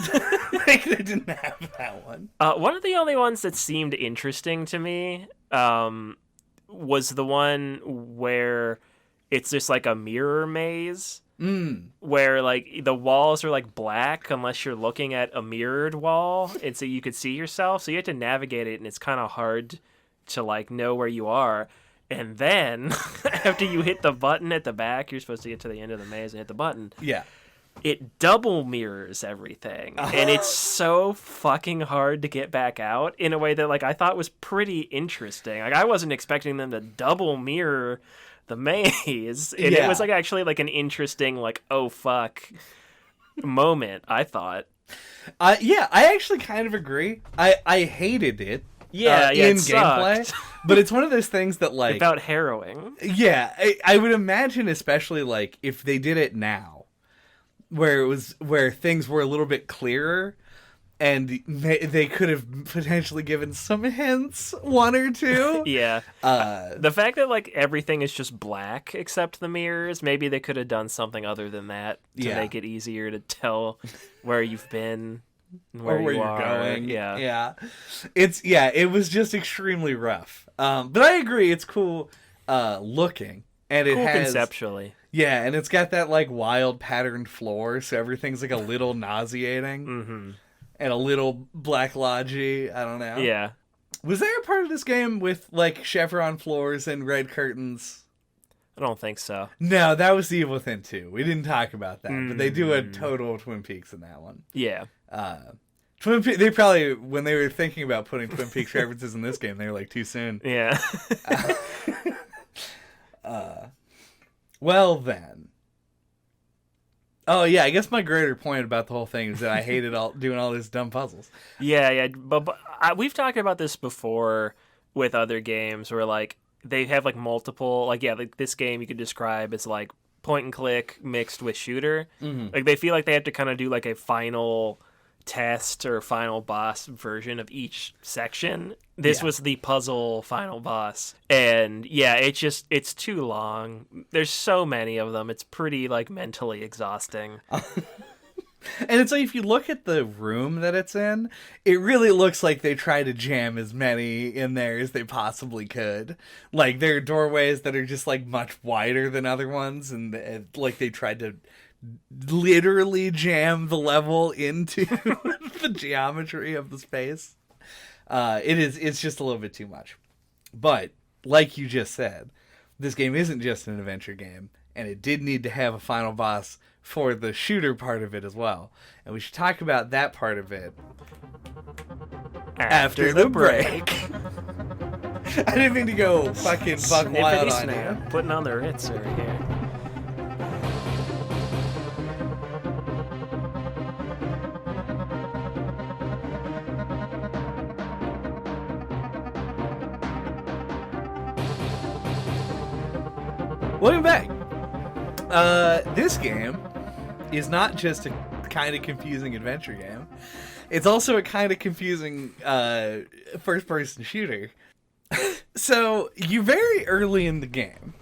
Like, they didn't have that one. One of the only ones that seemed interesting to me was the one where it's just like a mirror maze. Where like the walls are like black unless you're looking at a mirrored wall, and so you could see yourself. So you have to navigate it, and it's kind of hard to like know where you are. And then after you hit the button at the back, you're supposed to get to the end of the maze and hit the button. Yeah. It double mirrors everything, and it's so fucking hard to get back out in a way that like I thought was pretty interesting. Like I wasn't expecting them to double mirror the maze, and it was like actually like an interesting like oh fuck moment, I thought. I actually kind of agree. I hated it. In gameplay, but it's one of those things that like about harrowing. Yeah, I would imagine, especially like if they did it now, where things were a little bit clearer, and they could have potentially given some hints, one or two. Yeah. The fact that like everything is just black except the mirrors, maybe they could have done something other than that to make it easier to tell where you've been, where you are going. Yeah. It was just extremely rough. But I agree, it's cool looking, and it has conceptually. Yeah, and it's got that like wild patterned floor, so everything's like a little nauseating. Mm-hmm. And a little black lodgy, I don't know. Yeah. Was there a part of this game with, like, chevron floors and red curtains? I don't think so. No, that was The Evil Within 2. We didn't talk about that, but they do a total Twin Peaks in that one. Yeah. Twin Peaks, they probably, when they were thinking about putting Twin Peaks references in this game, they were like, too soon. Yeah. Well, then. Oh, yeah, I guess my greater point about the whole thing is that I hated doing all these dumb puzzles. Yeah, but we've talked about this before with other games where, like, they have, like, multiple, like, like this game you could describe as, like, point and click mixed with shooter. Mm-hmm. Like, they feel like they have to kind of do, like, a final test or final boss version of each section. This was the puzzle final boss. And yeah, it's too long. There's so many of them. It's pretty like mentally exhausting. And it's like, if you look at the room that it's in, it really looks like they try to jam as many in there as they possibly could. Like, there are doorways that are just like much wider than other ones, and like they tried to literally jam the level into the geometry of the space. It's just a little bit too much. But like you just said, this game isn't just an adventure game, and it did need to have a final boss for the shooter part of it as well. And we should talk about that part of it after the break. I didn't mean to go fucking buck wild on you. Putting on the Ritz over here. Welcome back. This game is not just a kind of confusing adventure game. It's also a kind of confusing first-person shooter. So, you very early in the game,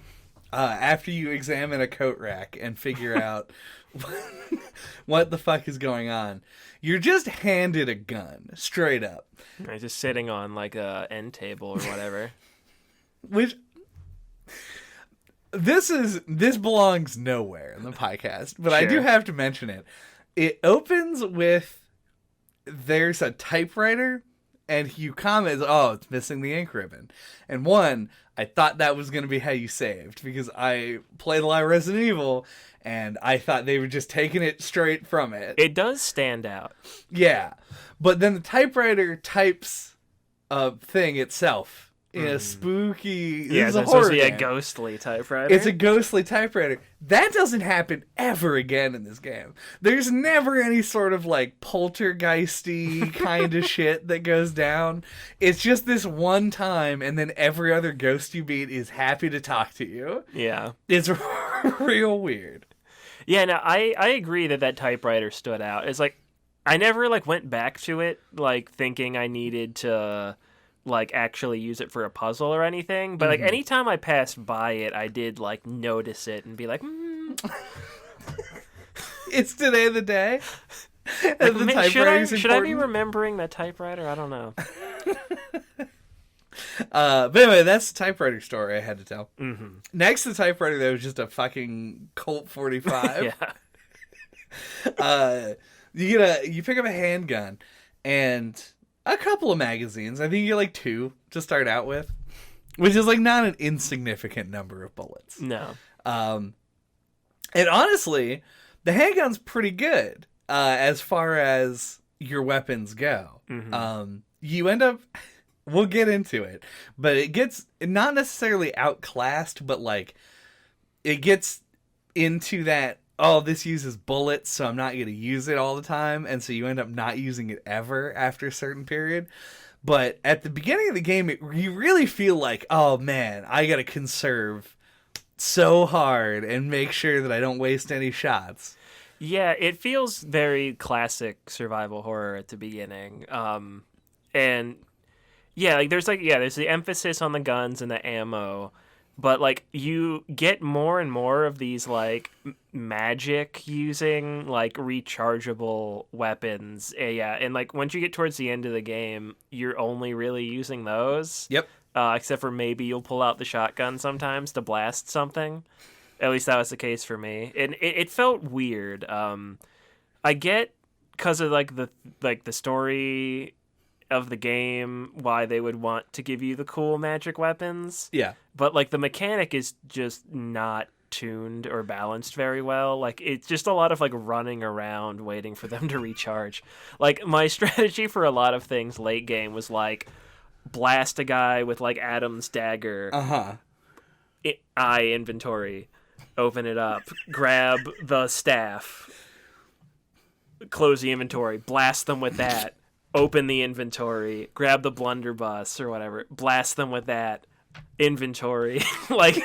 after you examine a coat rack and figure out what the fuck is going on, you're just handed a gun, straight up. Right, just sitting on like a end table or whatever. Which... This belongs nowhere in the podcast, but I do have to mention it. It opens with, there's a typewriter, and you comment, oh, it's missing the ink ribbon. And I thought that was going to be how you saved, because I played a lot of Resident Evil, and I thought they were just taking it straight from it. It does stand out. Yeah, but then the typewriter types a thing itself. In a spooky... Yeah, it's supposed to be a ghostly typewriter. It's a ghostly typewriter. That doesn't happen ever again in this game. There's never any sort of, like, poltergeisty kind of shit that goes down. It's just this one time, and then every other ghost you beat is happy to talk to you. Yeah. It's real weird. Yeah, no, I agree that typewriter stood out. It's like, I never, like, went back to it, like, thinking I needed to... like actually use it for a puzzle or anything, but like anytime I passed by it, I did like notice it and be like, It's today the day. Like, should I be remembering that typewriter? I don't know. But anyway, that's the typewriter story I had to tell. Mm-hmm. Next to the typewriter, there was just a fucking Colt 45. Yeah. You pick up a handgun and a couple of magazines. I think you get like 2 to start out with, which is like not an insignificant number of bullets. No. And honestly, the handgun's pretty good as far as your weapons go. Mm-hmm. You end up, we'll get into it, but it gets not necessarily outclassed, but like it gets into that, oh, this uses bullets, so I'm not going to use it all the time, and so you end up not using it ever after a certain period. But at the beginning of the game, you really feel like, oh man, I got to conserve so hard and make sure that I don't waste any shots. Yeah, it feels very classic survival horror at the beginning. And yeah, there's the emphasis on the guns and the ammo, but like you get more and more of these like magic using like rechargeable weapons. Yeah, and like once you get towards the end of the game, you're only really using those. Yep. Except for maybe you'll pull out the shotgun sometimes to blast something. At least that was the case for me, and it felt weird. I get because of like the story of the game why they would want to give you the cool magic weapons. Yeah. But like the mechanic is just not tuned or balanced very well. Like it's just a lot of like running around waiting for them to recharge. Like my strategy for a lot of things late game was like blast a guy with like Adam's dagger. Inventory. Open it up, grab the staff, close the inventory, blast them with that, open the inventory, grab the blunderbuss or whatever, blast them with that, inventory. Like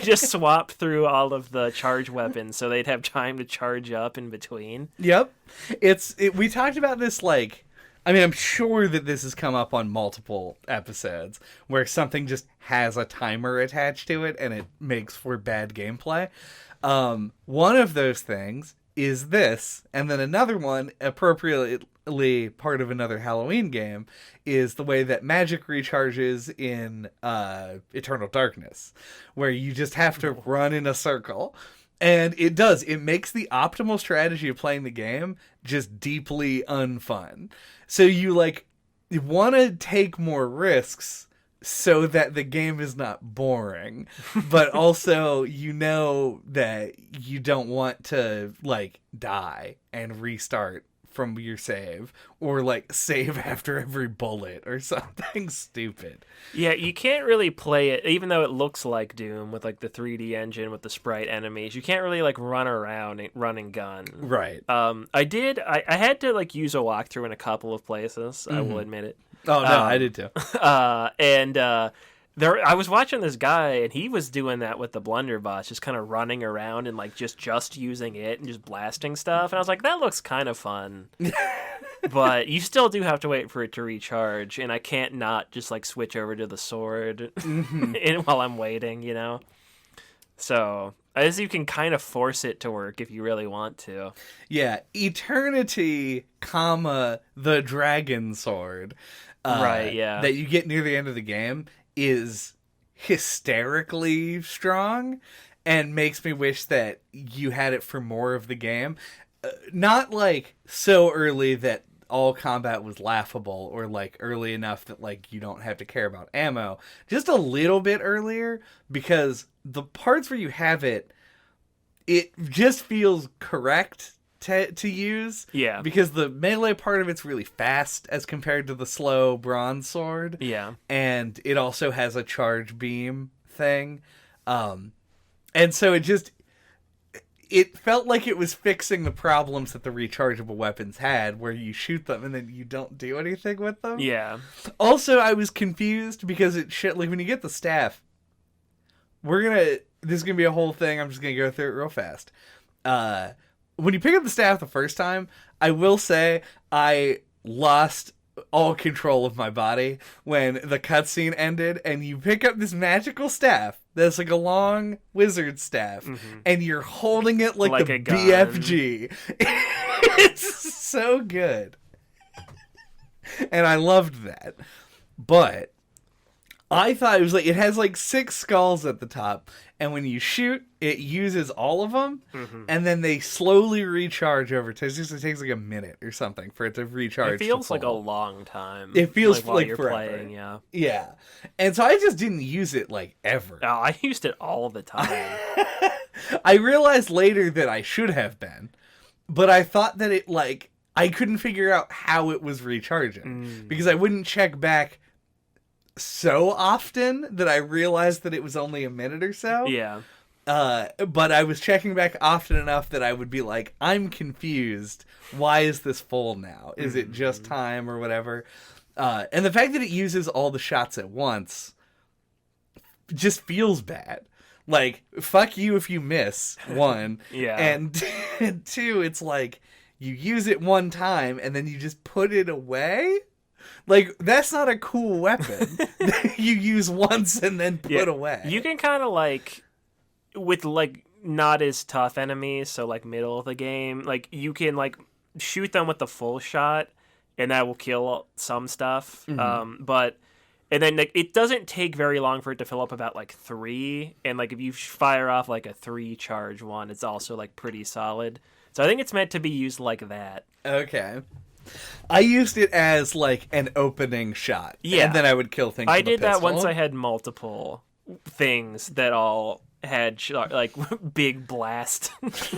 just swap through all of the charge weapons so they'd have time to charge up in between. Yep. We talked about this I'm sure that this has come up on multiple episodes where something just has a timer attached to it and it makes for bad gameplay. One of those things is this, and then another one, appropriately part of another Halloween game, is the way that magic recharges in Eternal Darkness, where you just have to run in a circle. And it does. It makes the optimal strategy of playing the game just deeply unfun. So you want to take more risks so that the game is not boring, but also you know that you don't want to die and restart from your save or save after every bullet or something stupid. Yeah, you can't really play it even though it looks like Doom with the 3D engine with the sprite enemies. You can't really run around and run and gun. Right. I had to use a walkthrough in a couple of places, I will admit it. Oh no, I did too. I was watching this guy, and he was doing that with the blunderbuss, just kind of running around and just using it and just blasting stuff. And I was like, that looks kind of fun. But you still do have to wait for it to recharge, and I can't not just switch over to the sword while I'm waiting, you know? So as you can kind of force it to work if you really want to. Yeah, Eternity, the dragon sword. Right, yeah. That you get near the end of the game is hysterically strong and makes me wish that you had it for more of the game. Not so early that all combat was laughable or early enough that you don't have to care about ammo. Just a little bit earlier, because the parts where you have it just feels correct to use. Yeah. Because the melee part of it's really fast as compared to the slow bronze sword. Yeah. And it also has a charge beam thing. And so it felt like it was fixing the problems that the rechargeable weapons had, where you shoot them and then you don't do anything with them. Yeah. Also, I was confused because when you get the staff, this is going to be a whole thing. I'm just going to go through it real fast. When you pick up the staff the first time, I will say I lost all control of my body when the cutscene ended, and you pick up this magical staff that's a long wizard staff, and you're holding it like the a gun. BFG. It's so good. And I loved that. But I thought it has 6 skulls at the top, and when you shoot, it uses all of them, and then they slowly recharge over time. It usually takes a minute or something for it to recharge. It feels like a long time. It feels while you're forever. playing, yeah. Yeah. And so I just didn't use it ever. Oh, I used it all the time. I realized later that I should have been, but I thought that I couldn't figure out how it was recharging because I wouldn't check back so often that I realized that it was only a minute or so. Yeah. But I was checking back often enough that I would be I'm confused. Why is this full now? Is it just time or whatever? And the fact that it uses all the shots at once just feels bad. Like, fuck you if you miss, one. Yeah. And two, it's like, you use it one time and then you just put it away? Like, that's not a cool weapon. You use once and then put away. You can kind of, like, with, like, not as tough enemies, so, like, middle of the game, like, you can, like, shoot them with the full shot, and that will kill some stuff. And then, like, it doesn't take very long for it to fill up about, like, 3. And, like, if you fire off, like, a 3-charge one, it's also, like, pretty solid. So I think it's meant to be used like that. Okay. I used it as, like, an opening shot. Yeah. And then I would kill things I with a did that pistol. once I had multiple things that all had, like, big blast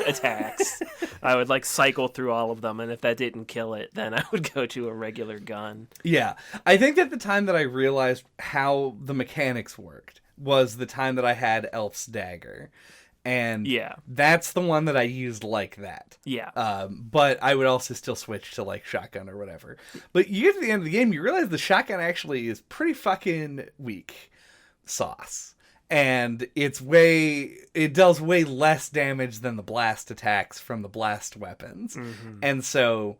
attacks. I would, like, cycle through all of them, and if that didn't kill it, then I would go to a regular gun. Yeah. I think that the time that I realized how the mechanics worked was the time that I had Elf's Dagger. And that's the one that I used like that. Yeah. But I would also still switch to, like, shotgun or whatever. But you get to the end of the game, you realize the shotgun actually is pretty fucking weak sauce. And it does way less damage than the blast attacks from the blast weapons. Mm-hmm. And so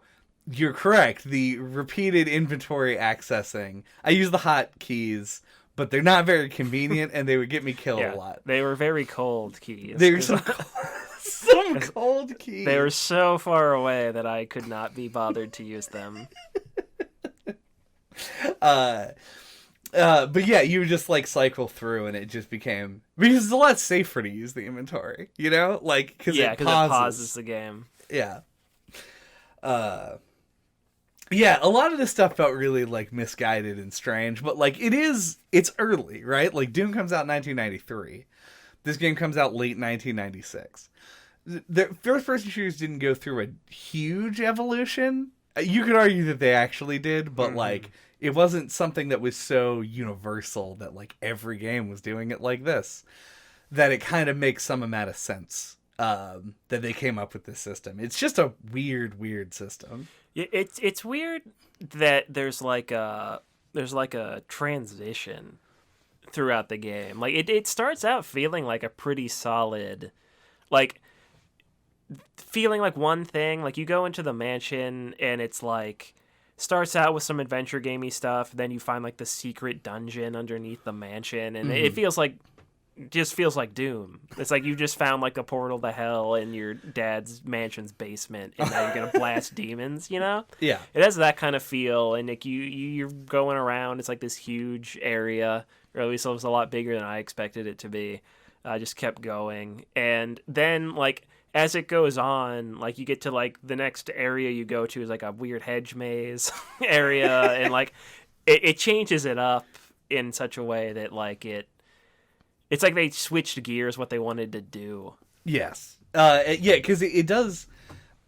you're correct. The repeated inventory accessing, I use the hotkeys, but they're not very convenient, and they would get me killed a lot. They were very cold keys. They were some cold keys. They were so far away that I could not be bothered to use them. But yeah, you would just, like, cycle through, and it just became, because it's a lot safer to use the inventory, you know, like, because it pauses the game. Yeah. Yeah, a lot of this stuff felt really, like, misguided and strange, but, like, it's early, right? Like, Doom comes out in 1993. This game comes out late 1996. The first-person shooters didn't go through a huge evolution. You could argue that they actually did, but, like, it wasn't something that was so universal that, like, every game was doing it like this, that it kind of makes some amount of sense that they came up with this system. It's just a weird system. It's weird that there's like a transition throughout the game. Like, it starts out feeling like a pretty solid, like, feeling like one thing. Like, you go into the mansion and it's like, starts out with some adventure gamey stuff, then you find, like, the secret dungeon underneath the mansion, and it feels like Doom. It's like you just found, like, a portal to hell in your dad's mansion's basement, and now you're gonna blast demons, you know? Yeah. It has that kind of feel, and, like, you're going around. It's like this huge area, or at least it was a lot bigger than I expected it to be. I just kept going, and then, like, as it goes on, like, you get to, like, the next area you go to is, like, a weird hedge maze area, and, like, it changes it up in such a way that, like, it's like they switched gears what they wanted to do. Yes. Yeah, because it does,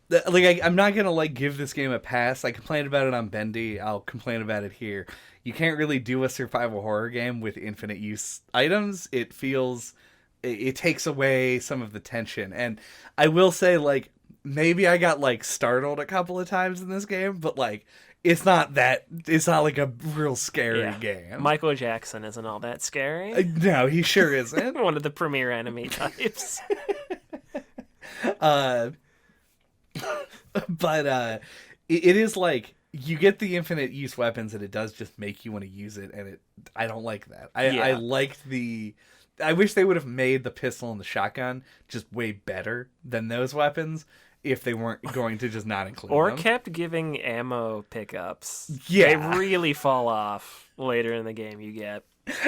like, I'm not going to, like, give this game a pass. I complained about it on Bendy. I'll complain about it here. You can't really do a survival horror game with infinite use items. It takes away some of the tension. And I will say, like, maybe I got, like, startled a couple of times in this game, but, like, it's not like a real scary game. Michael Jackson isn't all that scary. No, he sure isn't. One of the premier enemy types. But it is like, you get the infinite use weapons and it does just make you want to use it, and I don't like that. I liked I wish they would have made the pistol and the shotgun just way better than those weapons if they weren't going to just not include or them. kept giving ammo pickups. Yeah. They really fall off later in the game, you get.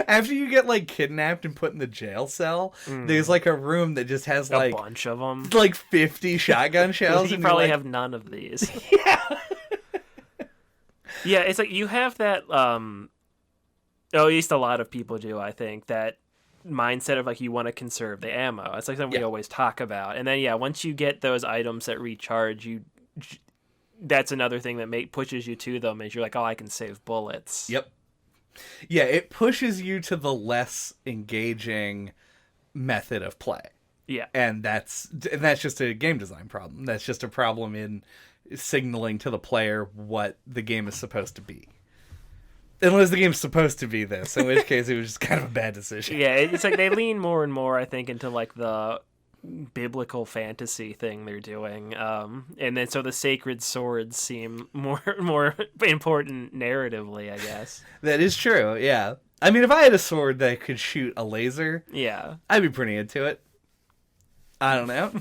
After you get, like, kidnapped and put in the jail cell, there's, like, a room that just has, like, a bunch of them. Like 50 shotgun shells. You and probably like, have none of these. Yeah. Yeah, it's like you have that, at least a lot of people do, I think, that mindset of, like, you want to conserve the ammo. It's like something we always talk about. And then, once you get those items that recharge, that's another thing that pushes you to them, is you're like, oh, I can save bullets. Yep. Yeah, it pushes you to the less engaging method of play. Yeah. And that's just a game design problem. That's just a problem in signaling to the player what the game is supposed to be. Unless the game's supposed to be this, in which case it was just kind of a bad decision. Yeah, it's like they lean more and more, I think, into like the biblical fantasy thing they're doing, and then so the sacred swords seem more important narratively, I guess. That is true, yeah. I mean, if I had a sword that could shoot a laser, Yeah, I'd be pretty into it. I don't know.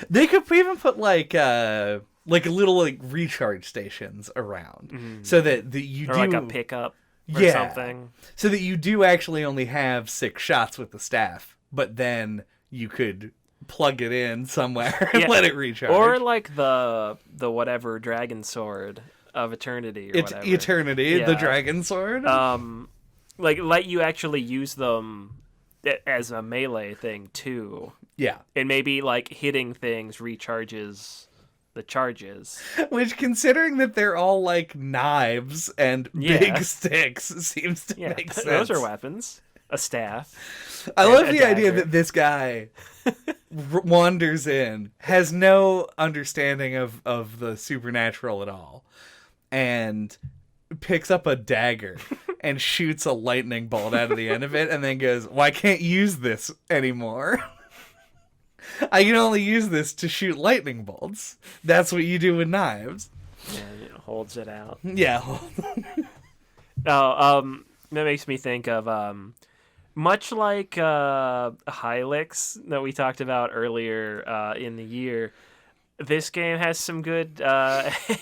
They could even put like a little like recharge stations around, so that you or do like a pickup or yeah, something. so that you do actually only have 6 shots with the staff, but then you could plug it in somewhere and let it recharge. Or like the whatever dragon sword of eternity or whatever. Eternity, the dragon sword. Like let you actually use them as a melee thing too. Yeah. And maybe like hitting things recharges the charges. Which, considering that they're all like knives and big sticks, seems to make sense. Those are weapons. A staff. I love the idea that this guy wanders in, has no understanding of the supernatural at all, and picks up a dagger and shoots a lightning bolt out of the end of it, and then goes, well, I can't use this anymore. I can only use this to shoot lightning bolts. That's what you do with knives. Yeah, holds it out. Yeah. That makes me think of much like Hylix that we talked about earlier in the year. This game has some good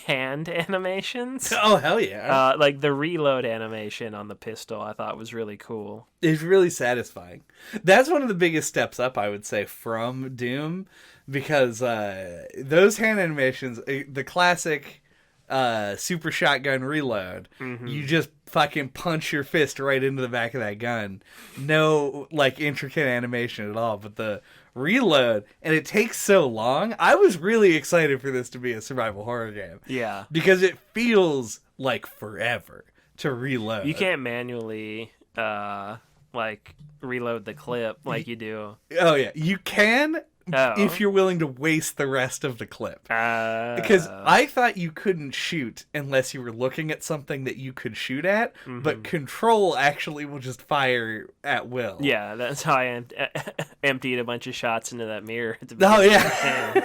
hand animations. Oh, hell yeah. Like the reload animation on the pistol I thought was really cool. It's really satisfying. That's one of the biggest steps up, I would say, from Doom, because those hand animations, the classic super shotgun reload, you just fucking punch your fist right into the back of that gun. No, like, intricate animation at all, but the reload, and it takes so long. I was really excited for this to be a survival horror game. Yeah. Because it feels like forever to reload. You can't manually like reload the clip like you do. Oh yeah, you can if you're willing to waste the rest of the clip. Because I thought you couldn't shoot unless you were looking at something that you could shoot at, but control actually will just fire at will. Yeah, that's how I emptied a bunch of shots into that mirror at the beginning. Oh yeah.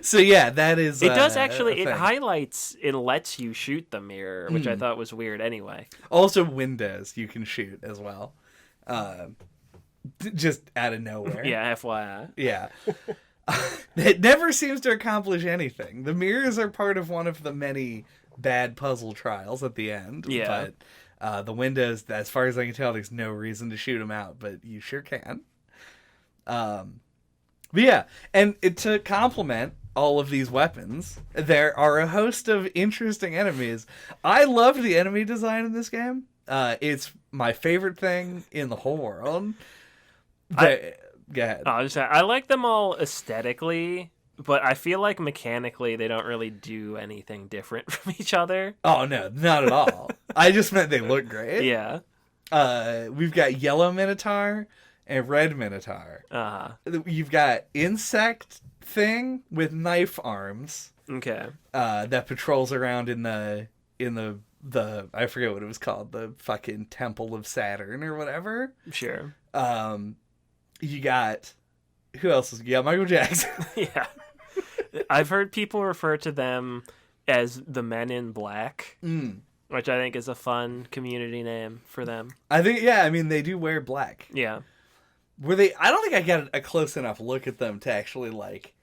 So yeah, that is. It does actually. It highlights. It lets you shoot the mirror, which I thought was weird. Anyway. Also, windows you can shoot as well. Just out of nowhere. Yeah, FYI. Yeah. It never seems to accomplish anything. The mirrors are part of one of the many bad puzzle trials at the end. Yeah. But the windows, as far as I can tell, there's no reason to shoot them out, but you sure can. But yeah, and to complement all of these weapons, there are a host of interesting enemies. I loved the enemy design in this game. It's my favorite thing in the whole world. Go ahead. I like them all aesthetically, but I feel like mechanically they don't really do anything different from each other. Oh, no, not at all. I just meant they look great. Yeah. We've got yellow Minotaur and red Minotaur. You've got insect thing with knife arms. Okay. That patrols around in the I forget what it was called, the fucking Temple of Saturn or whatever. Sure. You got, who else is? Yeah, Michael Jackson. Yeah. I've heard people refer to them as the Men in Black, which I think is a fun community name for them. I think, yeah, I mean, they do wear black. Yeah. I don't think I got a close enough look at them to actually, like,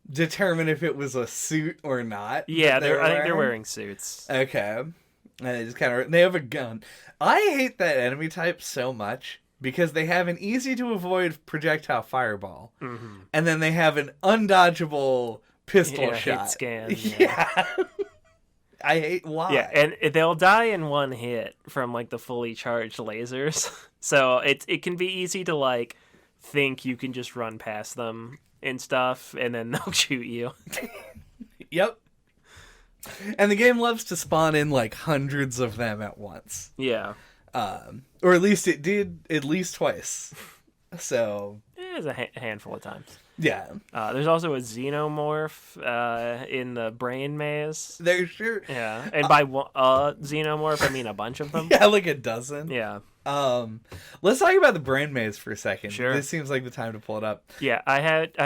determine if it was a suit or not. Yeah, I think they're wearing suits. Okay. And they just kind of, they have a gun. I hate that enemy type so much because they have an easy to avoid projectile fireball. And then they have an undodgeable pistol shot. Hit scan. Yeah. I hate why. Yeah, and they'll die in one hit from like the fully charged lasers. So it can be easy to like think you can just run past them and stuff, and then they'll shoot you. Yep. And the game loves to spawn in like hundreds of them at once. Yeah. Or at least it did at least twice. So it was a handful of times. Yeah. There's also a xenomorph in the brain maze. They're sure. Yeah, and by xenomorph, I mean a bunch of them. Yeah, like a dozen. Yeah. Let's talk about the brain maze for a second. Sure. This seems like the time to pull it up. Yeah, I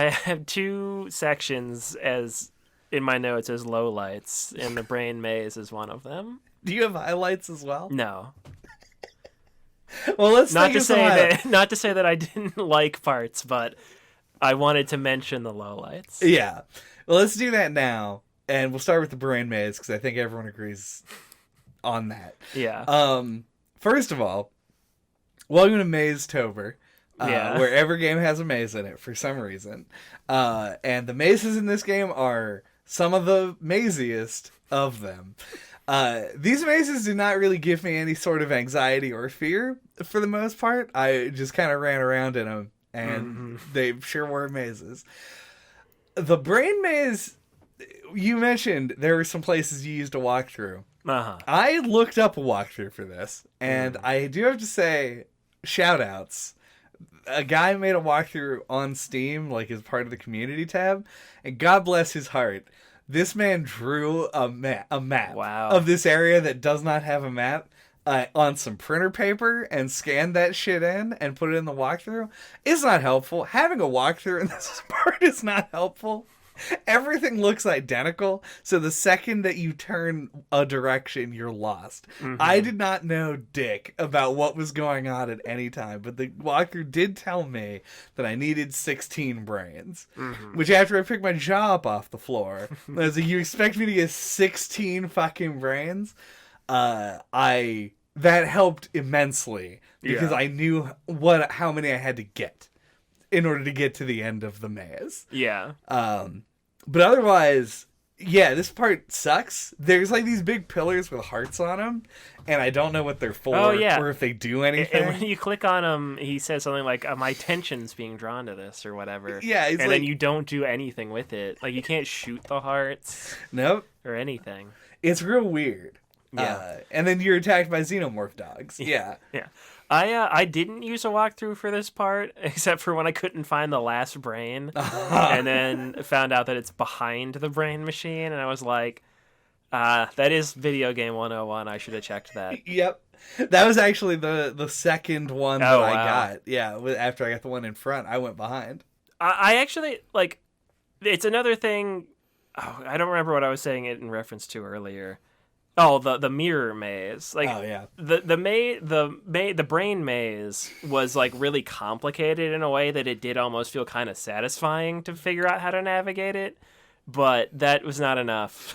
have two sections as in my notes as lowlights, and the brain maze is one of them. Do you have highlights as well? No. Well, let's not to say that I didn't like parts, but I wanted to mention the lowlights. Yeah. Well, let's do that now, and we'll start with the brain maze because I think everyone agrees on that. Yeah. First of all, welcome to Maze-tober. Where every game has a maze in it for some reason. And the mazes in this game are some of the maziest of them. These mazes do not really give me any sort of anxiety or fear for the most part. I just kind of ran around in them, and they sure were mazes. The brain maze, you mentioned there were some places you used a walkthrough. Uh-huh. I looked up a walkthrough for this, and I do have to say, shout outs. A guy made a walkthrough on Steam, like as part of the community tab, and God bless his heart. This man drew a map Wow. of this area that does not have a map on some printer paper and scanned that shit in and put it in the walkthrough. It's not helpful. Having a walkthrough in this part is not helpful. Everything looks identical, so the second that you turn a direction, you're lost. I did not know dick about what was going on at any time, but the walkthrough did tell me that I needed 16 brains, which after I picked my jaw up off the floor, I was like, you expect me to get 16 fucking brains? That helped immensely, because I knew how many I had to get in order to get to the end of the maze. Yeah. But otherwise, yeah, this part sucks. There's like these big pillars with hearts on them, and I don't know what they're for or if they do anything. And when you click on them, he says something like, my attention's being drawn to this or whatever. Yeah, and then you don't do anything with it. Like, you can't shoot the hearts. Nope. Or anything. It's real weird. Yeah. And then you're attacked by xenomorph dogs. Yeah. Yeah. I didn't use a walkthrough for this part, except for when I couldn't find the last brain, and then found out that it's behind the brain machine, and I was like, that is video game 101, I should have checked that. Yep. That was actually the second one that I got. Yeah, after I got the one in front, I went behind. I actually, like, it's another thing, I don't remember what I was saying it in reference to earlier. Oh, the mirror maze. Like, oh yeah. The brain maze was like really complicated in a way that it did almost feel kind of satisfying to figure out how to navigate it, but that was not enough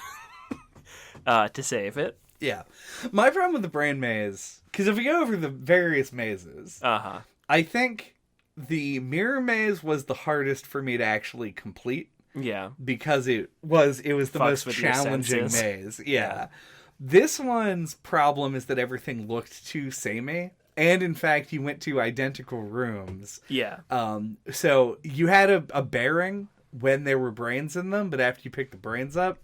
to save it. Yeah. My problem with the brain maze, because if we go over the various mazes, I think the mirror maze was the hardest for me to actually complete. Yeah. Because it was the most challenging maze. Yeah. This one's problem is that everything looked too samey. And in fact, you went to identical rooms. Yeah. So you had a bearing when there were brains in them, but after you picked the brains up,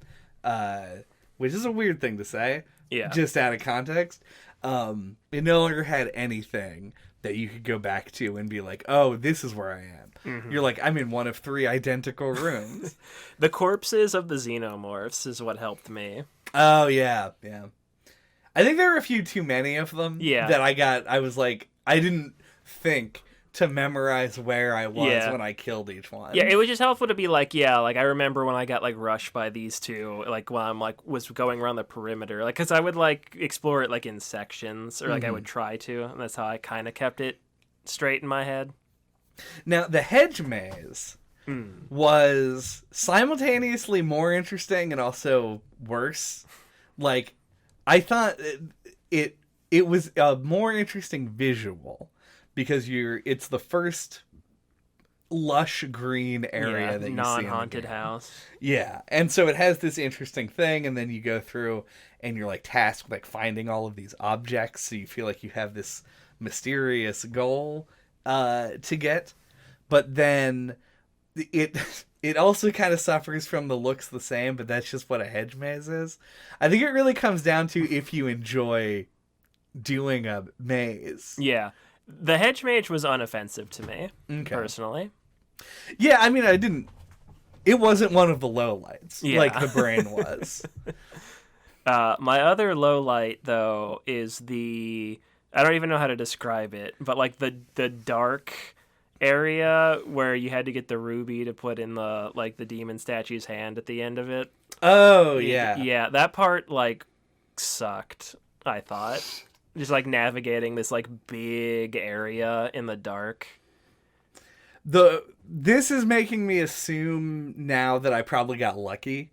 which is a weird thing to say, just out of context, it no longer had anything that you could go back to and be like, oh, this is where I am. You're like, I'm in one of 3 identical rooms. The corpses of the xenomorphs is what helped me. Oh, yeah, yeah. I think there were a few too many of them that I was like, I didn't think to memorize where I was when I killed each one. Yeah, it was just helpful to be like, I remember when I got, like, rushed by these two, like, while I'm, like, was going around the perimeter. Like, because I would, like, explore it, like, in sections, or, like, I would try to, and that's how I kind of kept it straight in my head. Now, the hedge maze was simultaneously more interesting and also worse. Like, I thought it was a more interesting visual because it's the first lush green area that you see non-haunted house. Yeah, and so it has this interesting thing, and then you go through and you're like tasked with like finding all of these objects, so you feel like you have this mysterious goal to get. But then it also kind of suffers from the looks the same, but that's just what a hedge maze is. I think it really comes down to if you enjoy doing a maze. Yeah. The hedge maze was unoffensive to me, personally. Yeah, I mean, it wasn't one of the lowlights Yeah. like the brain was. My other low light, though, is I don't even know how to describe it, but like the dark area where you had to get the ruby to put in the demon statue's hand at the end of it. Oh, yeah. Yeah, that part like sucked, I thought. Just like navigating this like big area in the dark. This is making me assume now that I probably got lucky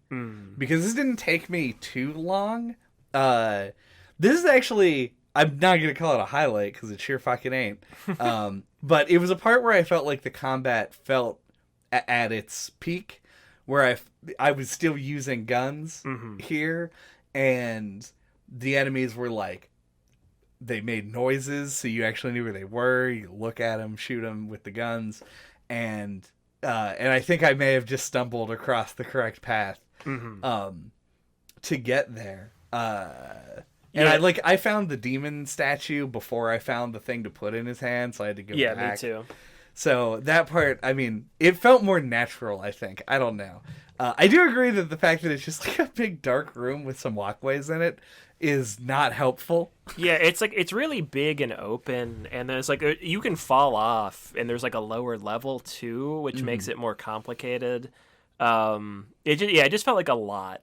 because this didn't take me too long. This is actually, I'm not going to call it a highlight because it sure fucking ain't. But it was a part where I felt like the combat felt at its peak, where I was still using guns here, and the enemies were like, they made noises, so you actually knew where they were. You look at them, shoot them with the guns, and I think I may have just stumbled across the correct path to get there. And I found the demon statue before I found the thing to put in his hand, so I had to go back. Yeah, me too. So that part, I mean, it felt more natural, I think. I don't know. I do agree that the fact that it's just like a big dark room with some walkways in it is not helpful. Yeah, it's really big and open, and there's like you can fall off, and there's like a lower level too, which makes it more complicated. It just felt like a lot,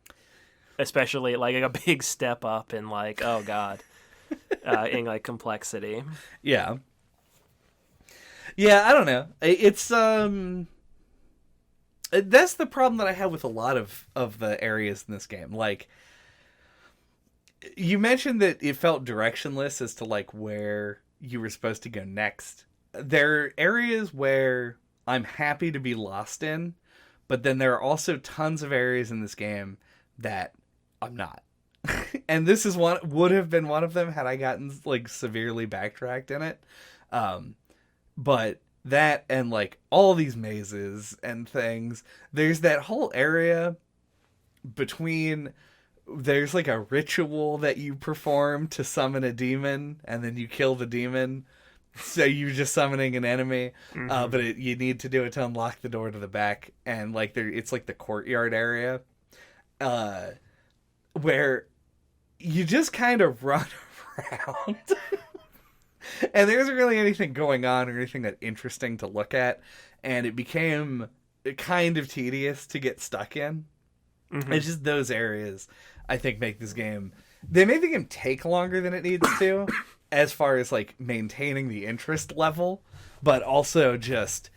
especially like a big step up in like, oh god, in like complexity. Yeah. Yeah, I don't know. It's that's the problem that I have with a lot of the areas in this game. Like, you mentioned that it felt directionless as to like where you were supposed to go next. There are areas where I'm happy to be lost in, but then there are also tons of areas in this game that I'm not. And this is would have been one of them had I gotten like severely backtracked in it. But that and like all these mazes and things, there's that whole area between, there's like a ritual that you perform to summon a demon, and then you kill the demon, so you're just summoning an enemy. But you need to do it to unlock the door to the back, and like it's like the courtyard area, where you just kind of run around. And there isn't really anything going on or anything that interesting to look at, and it became kind of tedious to get stuck in. It's just those areas, I think, make this game... They made the game take longer than it needs to, as far as, like, maintaining the interest level, but also just...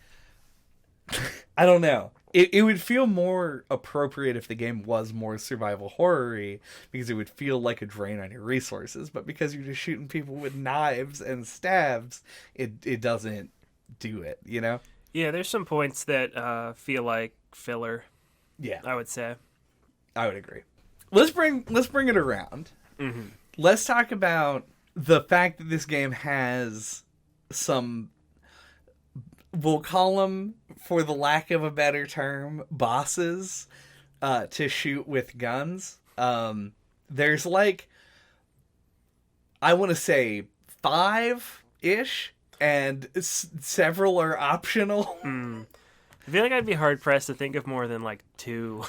I don't know. It would feel more appropriate if the game was more survival horror-y, because it would feel like a drain on your resources. But because you're just shooting people with knives and stabs, it doesn't do it, you know? Yeah, there's some points that feel like filler. Yeah, I would say. I would agree. Let's bring it around. Let's talk about the fact that this game has some... We'll call them, for the lack of a better term, bosses to shoot with guns. There's like, I want to say 5-ish, and several are optional. I feel like I'd be hard-pressed to think of more than like 2.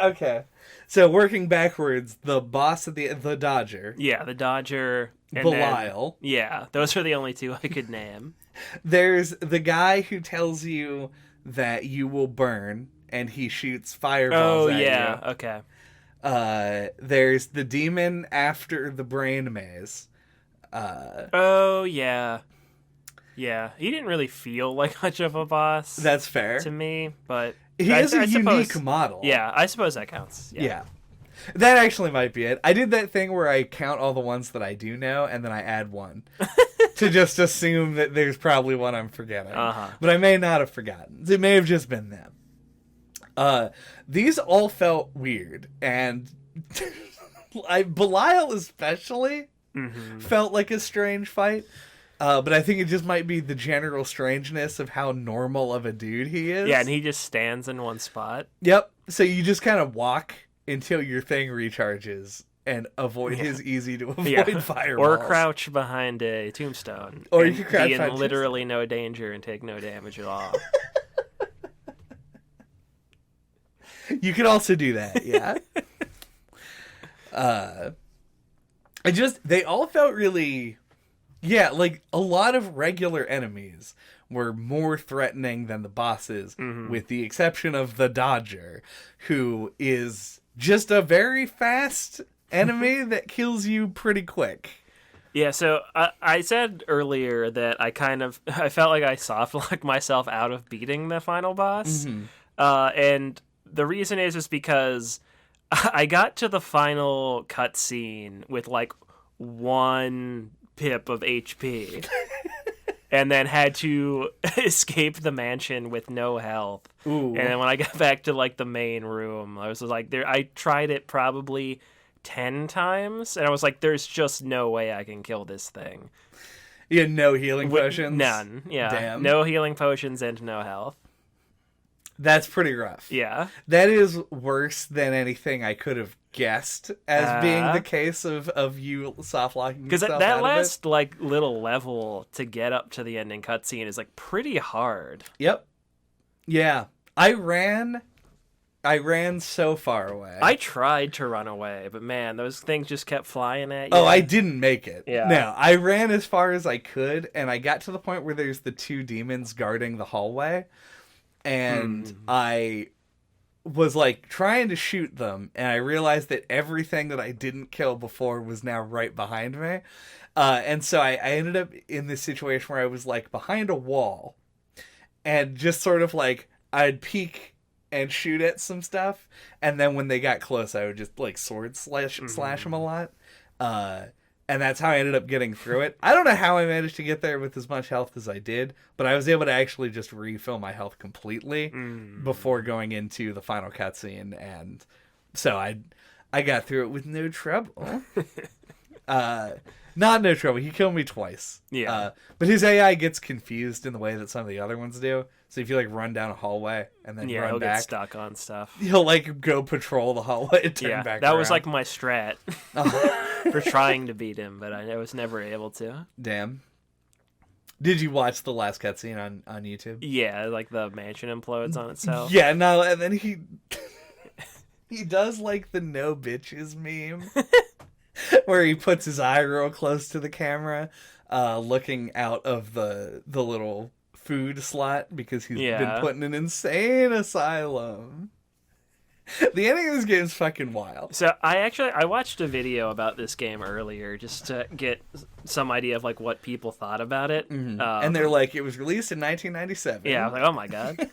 Okay. So working backwards, the boss of the Dodger. Yeah, the Dodger. And Belial. Then, yeah, those are the only 2 I could name. There's the guy who tells you that you will burn, and he shoots fireballs at you. Okay. There's the demon after the brain maze. Oh, yeah. Yeah, he didn't really feel like much of a boss. That's fair. To me, but... He is a unique model. Yeah, I suppose that counts. Yeah. That actually might be it. I did that thing where I count all the ones that I do know, and then I add one. To just assume that there's probably one I'm forgetting. But I may not have forgotten. It may have just been them. These all felt weird, and Belial especially felt like a strange fight. But I think it just might be the general strangeness of how normal of a dude he is. Yeah, and he just stands in one spot. Yep. So you just kind of walk until your thing recharges, and avoid his easy to avoid fireballs. Or crouch behind a tombstone. Or and you could crouch be in behind literally no danger and take no damage at all. You could also do that, yeah. They all felt really, like a lot of regular enemies were more threatening than the bosses, with the exception of the Dodger, who is just a very fast enemy that kills you pretty quick. Yeah, so I said earlier that I felt like I soft-locked myself out of beating the final boss. And the reason is because I got to the final cutscene with like 1 pip of HP. And then had to escape the mansion with no health. Ooh. And then when I got back to like the main room, I was like, I tried it probably 10 times, and I was like, there's just no way I can kill this thing. You had no healing potions? None. Yeah. Damn. No healing potions and no health. That's pretty rough. Yeah. That is worse than anything I could have guessed as being the case of you soft-locking yourself because that out last of it. like little level to get up to the ending cutscene is like pretty hard. Yep. Yeah. I ran so far away. I tried to run away, but man, those things just kept flying at you. Oh, I didn't make it. Yeah. No, I ran as far as I could, and I got to the point where there's the 2 demons guarding the hallway. And I was like trying to shoot them, and I realized that everything that I didn't kill before was now right behind me. And so I ended up in this situation where I was like behind a wall, and just sort of like I'd peek and shoot at some stuff, and then when they got close, I would just like sword slash them a lot. And that's how I ended up getting through it. I don't know how I managed to get there with as much health as I did, but I was able to actually just refill my health completely before going into the final cutscene, and so I got through it with no trouble. Not no trouble. He killed me twice. Yeah. But his AI gets confused in the way that some of the other ones do. So if you like run down a hallway and then run he'll back, get stuck on stuff. he'll like go patrol the hallway and turn back that around. was like my strat for trying to beat him, but I was never able to. Damn. Did you watch the last cutscene on YouTube? Yeah, like the mansion implodes on itself. Yeah, no, and then he does like the no bitches meme where he puts his eye real close to the camera, looking out of the little food slot because he's been put in an insane asylum. The ending of this game is fucking wild. So I watched a video about this game earlier just to get some idea of like what people thought about it. And they're like, it was released in 1997. Yeah, I was like, oh my god.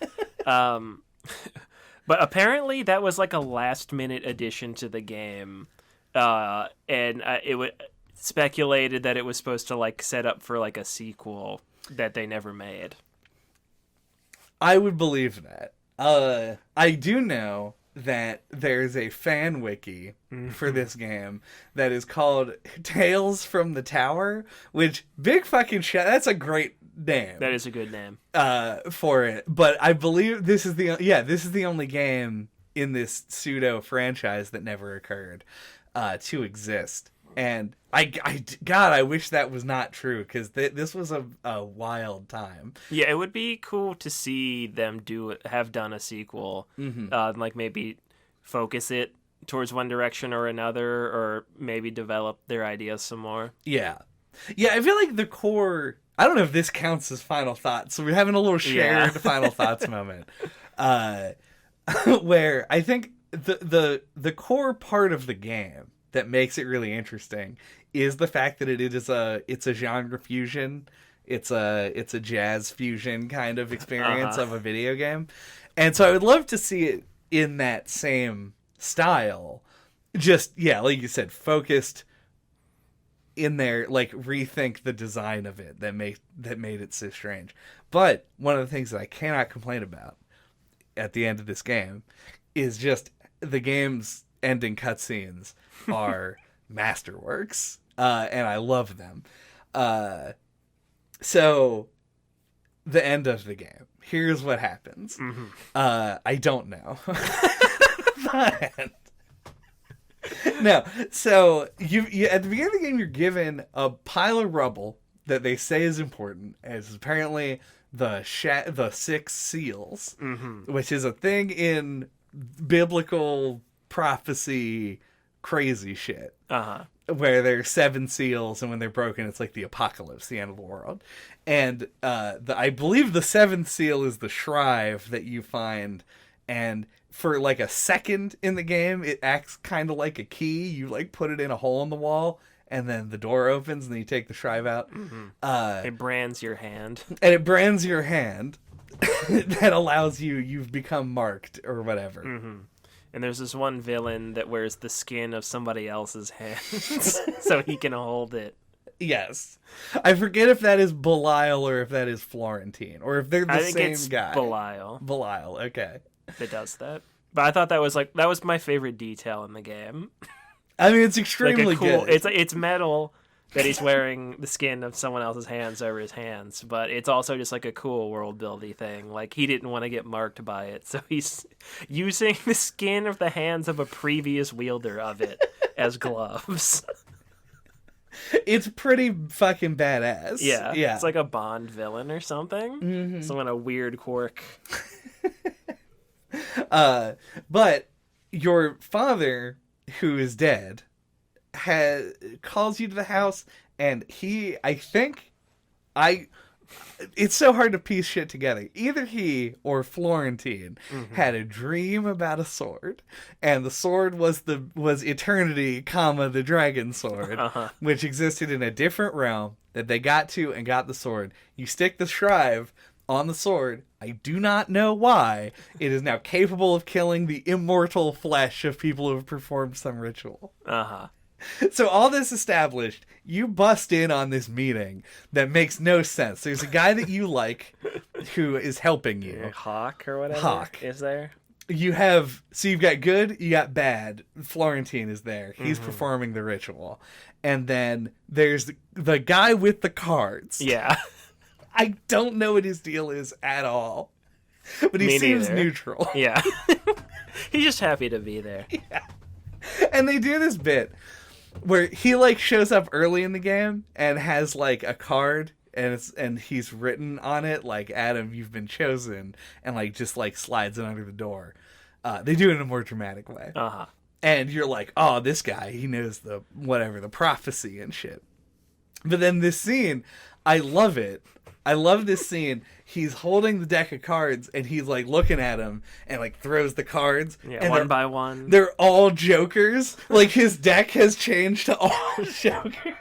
But apparently that was like a last minute addition to the game, and it was speculated that it was supposed to like set up for like a sequel that they never made. I would believe that. I do know that there's a fan wiki for this game that is called Tales from the Tower, which big fucking shit. That's a great name. That is a good name. For it. But I believe this is the only game in this pseudo franchise that never occurred to exist. And I wish that was not true, because this was a wild time. Yeah, it would be cool to see them have done a sequel, like maybe focus it towards one direction or another, or maybe develop their ideas some more. Yeah, I feel like the core. I don't know if this counts as final thoughts, so we're having a little shared final thoughts moment, where I think the core part of the game that makes it really interesting is the fact that it's a genre fusion. It's a jazz fusion kind of experience of a video game. And so I would love to see it in that same style. Just, like you said, focused in there, like rethink the design of it that made it so strange. But one of the things that I cannot complain about at the end of this game is just the game's ending cutscenes are masterworks, and I love them. So the end of the game, here's what happens. I don't know. No, so you at the beginning of the game, you're given a pile of rubble that they say is important, as apparently the six seals, which is a thing in biblical prophecy, crazy shit. Where there's 7 seals, and when they're broken, it's like the apocalypse, the end of the world. And I believe the 7th seal is the shrive that you find, and for like a second in the game, it acts kind of like a key. You like put it in a hole in the wall, and then the door opens, and then you take the shrive out. It brands your hand. And it brands your hand. That allows you've become marked or whatever. And there's this one villain that wears the skin of somebody else's hands so he can hold it. Yes. I forget if that is Belial or if that is Florentine, or if they're the same think it's guy. Belial. Belial, okay. That does that. But I thought that was my favorite detail in the game. I mean, it's extremely good. It's metal that he's wearing the skin of someone else's hands over his hands, but it's also just like a cool world building thing. Like, he didn't want to get marked by it, so he's using the skin of the hands of a previous wielder of it as gloves. It's pretty fucking badass. Yeah. It's like a Bond villain or something. Someone a weird quirk. But your father, who is dead, calls you to the house, and it's so hard to piece shit together. Either he or Florentine had a dream about a sword, and the sword was eternity, the dragon sword, which existed in a different realm that they got to and got the sword. You stick the shrive on the sword. I do not know why. It is now capable of killing the immortal flesh of people who have performed some ritual. So all this established, you bust in on this meeting that makes no sense. There's a guy that you like who is helping you. Hawk or whatever. Hawk. Is there? You've got good, you got bad. Florentine is there. He's performing the ritual. And then there's the guy with the cards. Yeah. I don't know what his deal is at all. But he seems neutral. Yeah. He's just happy to be there. Yeah. And they do this bit where he like shows up early in the game and has like a card, and he's written on it like, Adam, you've been chosen, and like just like slides it under the door. They do it in a more dramatic way. And you're like, oh, this guy, he knows the prophecy and shit. But then this scene, I love it. I love this scene. He's holding the deck of cards, and he's like looking at him and like throws the cards. Yeah, and one by one. They're all jokers. Like, his deck has changed to all jokers.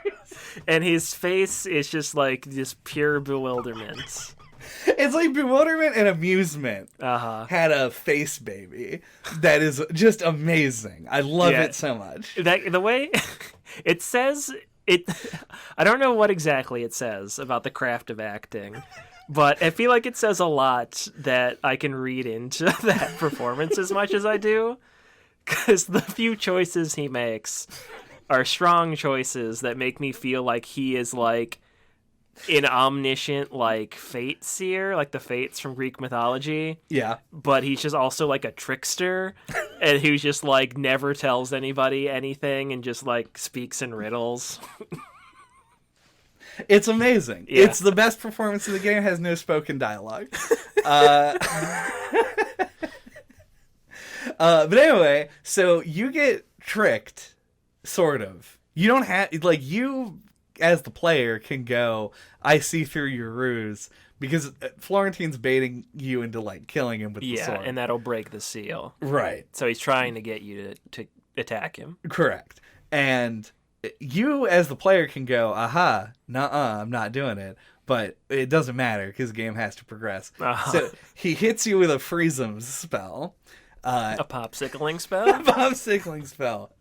And his face is just like just pure bewilderment. It's like bewilderment and amusement. Had a face baby that is just amazing. I love it so much. The way it says it, I don't know what exactly it says about the craft of acting, but I feel like it says a lot that I can read into that performance as much as I do, because the few choices he makes are strong choices that make me feel like he is like an omniscient like fate seer, like the fates from Greek mythology. Yeah. But he's just also like a trickster and who just like never tells anybody anything and just like speaks in riddles. It's amazing. Yeah. It's the best performance in the game. It has no spoken dialogue. But anyway, so you get tricked, sort of. You don't have, like, you as the player can go, I see through your ruse, because Florentine's baiting you into like killing him with the sword. Yeah, and that'll break the seal. Right. So he's trying to get you to attack him. Correct. And you as the player can go, aha, nuh-uh, I'm not doing it. But it doesn't matter because the game has to progress. So he hits you with a freeze-em spell. A popsicling spell? A popsicling spell.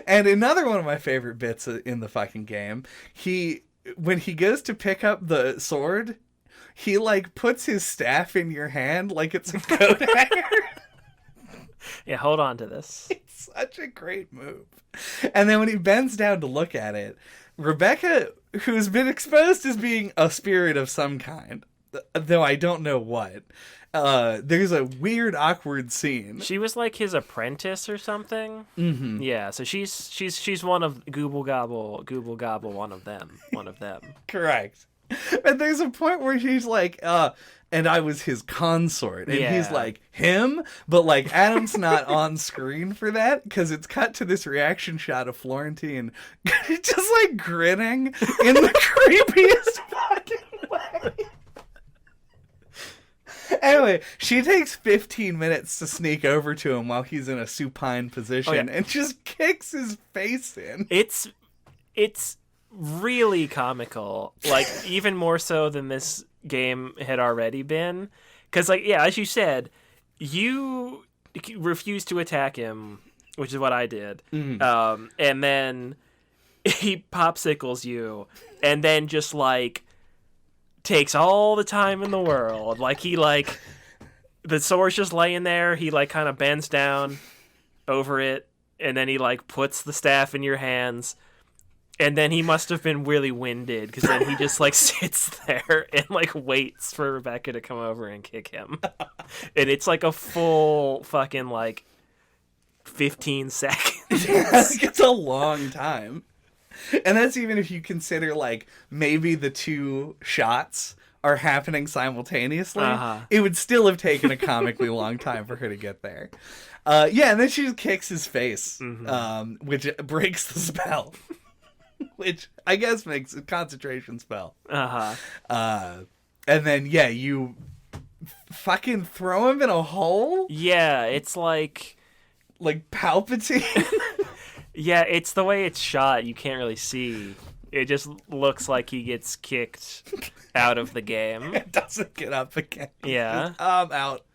And another one of my favorite bits in the fucking game, when he goes to pick up the sword, he like puts his staff in your hand like it's a coat hanger. Yeah, hold on to this. It's such a great move. And then when he bends down to look at it, Rebecca, who's been exposed as being a spirit of some kind, though I don't know what, There's a weird, awkward scene. She was like his apprentice or something. Mm-hmm. Yeah, so she's one of Gooble Gobble, one of them. Correct. And there's a point where she's like, and I was his consort. And he's like, him? But, like, Adam's not on screen for that, because it's cut to this reaction shot of Florentine just, like, grinning in the creepiest fucking way. Anyway, she takes 15 minutes to sneak over to him while he's in a supine position and just kicks his face in. It's really comical, like even more so than this game had already been, because like as you said, you refused to attack him, which is what I did. And then he popsicles you and then just like takes all the time in the world, like he like the sword's just laying there, he like kind of bends down over it and then he like puts the staff in your hands. And then he must have been really winded, because then he just, like, sits there and, like, waits for Rebecca to come over and kick him. And it's, like, a full fucking, like, 15 seconds. It's a long time. And that's even if you consider, like, maybe the two shots are happening simultaneously. It would still have taken a comically long time for her to get there. And then she just kicks his face, which breaks the spell. Which I guess makes a concentration spell. And then, you fucking throw him in a hole? Yeah, it's like Palpatine? Yeah, it's the way it's shot. You can't really see. It just looks like he gets kicked out of the game. It doesn't get up again. Yeah. I'm out.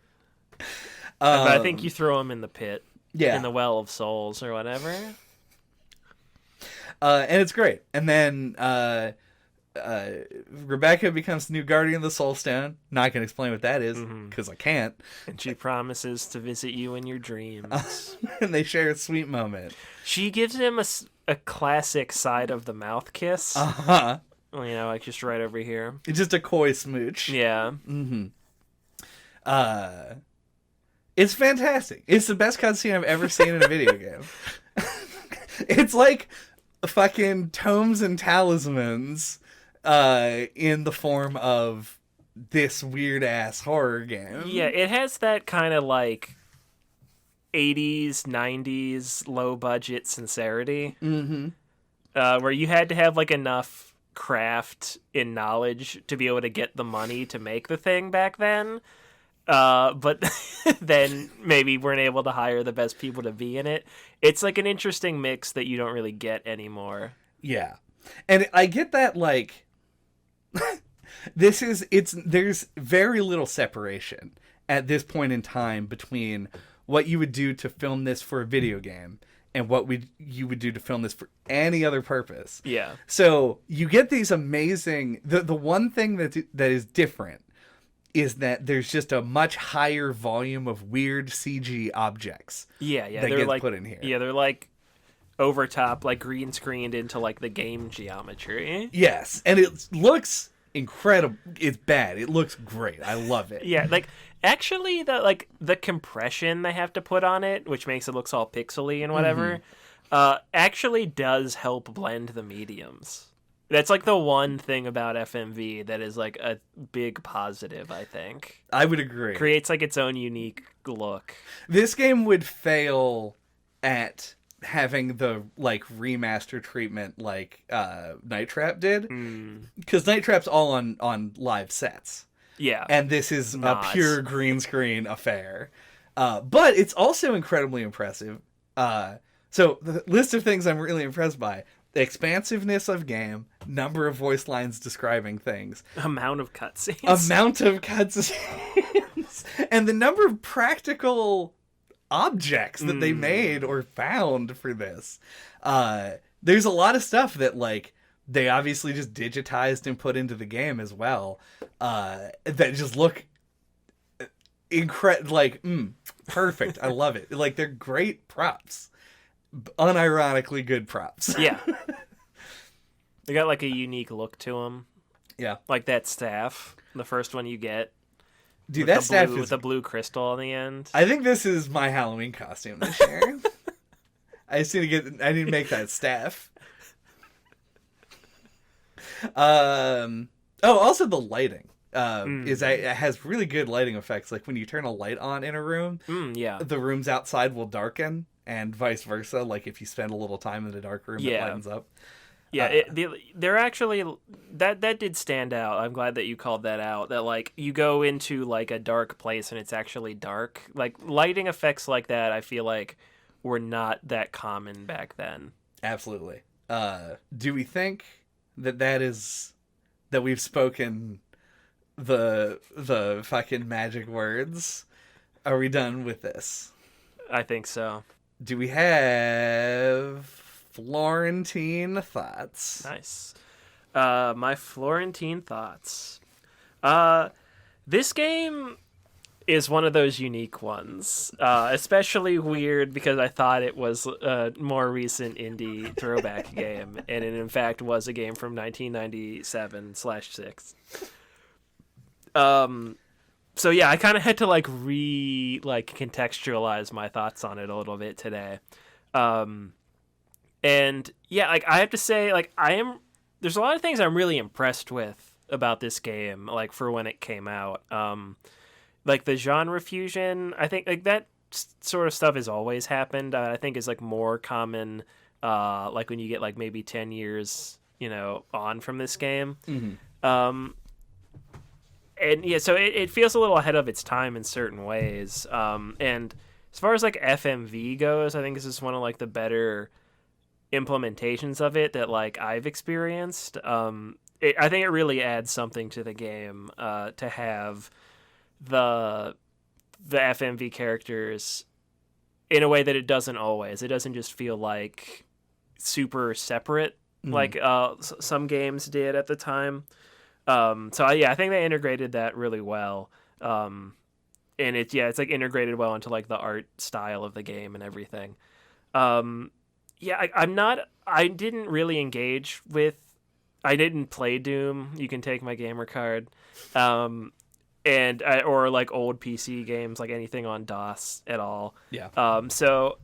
But I think you throw him in the pit. Yeah. In the Well of Souls or whatever. And it's great. And then Rebecca becomes the new guardian of the Soul Stone. Not going to explain what that is, because I can't. And she promises to visit you in your dreams. And they share a sweet moment. She gives him a classic side of the mouth kiss. Uh-huh. You know, like just right over here. It's just a coy smooch. Yeah. Mm-hmm. It's fantastic. It's the best cutscene I've ever seen in a video game. It's like fucking tomes and talismans in the form of this weird ass horror game. Yeah, it has that kind of like 80s, 90s low budget sincerity. Where you had to have like enough craft and knowledge to be able to get the money to make the thing back then. But then maybe weren't able to hire the best people to be in it. It's like an interesting mix that you don't really get anymore. Yeah. And I get that, like, there's very little separation at this point in time between what you would do to film this for a video game and what you would do to film this for any other purpose. Yeah. So you get these amazing, the one thing that is different is that there's just a much higher volume of weird CG objects. Yeah, that they're gets like put in here. Yeah, they're like over top, like green screened into like the game geometry. Yes, and it looks incredible. It's bad. It looks great. I love it. Yeah, like actually the compression they have to put on it, which makes it look all pixely and whatever, actually does help blend the mediums. That's like the one thing about FMV that is like a big positive, I think. I would agree. Creates like its own unique look. This game would fail at having the like remaster treatment like Night Trap did, because Night Trap's all on live sets. Yeah, and this is a pure green screen affair. But it's also incredibly impressive. So the list of things I'm really impressed by: the expansiveness of game, number of voice lines describing things, amount of cutscenes, and the number of practical objects that they made or found for this. There's a lot of stuff that like they obviously just digitized and put into the game as well, that just look perfect. I love it. Like, they're great props, unironically good props. Yeah. They got like a unique look to them. Yeah. Like that staff, the first one you get. Dude, with that staff with is... the blue crystal on the end. I think this is my Halloween costume this year. I need to make that staff. Also the lighting. It has really good lighting effects. Like when you turn a light on in a room, the rooms outside will darken, and vice versa. Like if you spend a little time in the dark room, it lightens up. Yeah, they're actually that did stand out. I'm glad that you called that out. That like you go into like a dark place and it's actually dark. Like lighting effects like that, I feel like were not that common back then. Absolutely. Do we think that we've spoken the fucking magic words? Are we done with this? I think so. Do we have Florentine thoughts? Nice. My Florentine thoughts. This game is one of those unique ones. Especially weird because I thought it was a more recent indie throwback game, and it in fact was a game from 1997/6. So yeah, I kind of had to contextualize my thoughts on it a little bit today. And yeah, like I have to say, like there's a lot of things I'm really impressed with about this game, like for when it came out. Like the genre fusion, I think like that sort of stuff has always happened. I think is like more common, like when you get like maybe 10 years, on from this game. Mm-hmm. And yeah, so it feels a little ahead of its time in certain ways. And as far as like FMV goes, I think this is one of like the better implementations of it that like I've experienced. I think it really adds something to the game to have the FMV characters in a way that it doesn't always. It doesn't just feel like super separate like some games did at the time. I think they integrated that really well. And it's like integrated well into like the art style of the game and everything. I didn't really engage with, I didn't play Doom. You can take my gamer card. Or like old PC games, like anything on DOS at all. Yeah. So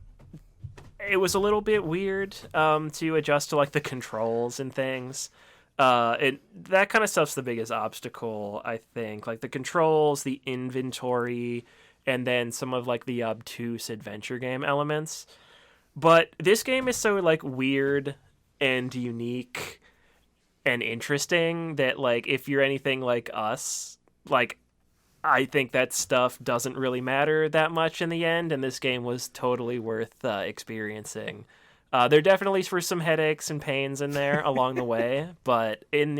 it was a little bit weird to adjust to like the controls and things. That kind of stuff's the biggest obstacle, I think. Like the controls, the inventory, and then some of like the obtuse adventure game elements. But this game is so like weird and unique and interesting that like if you're anything like us, like I think that stuff doesn't really matter that much in the end, and this game was totally worth experiencing. There definitely were some headaches and pains in there along the way, but I'm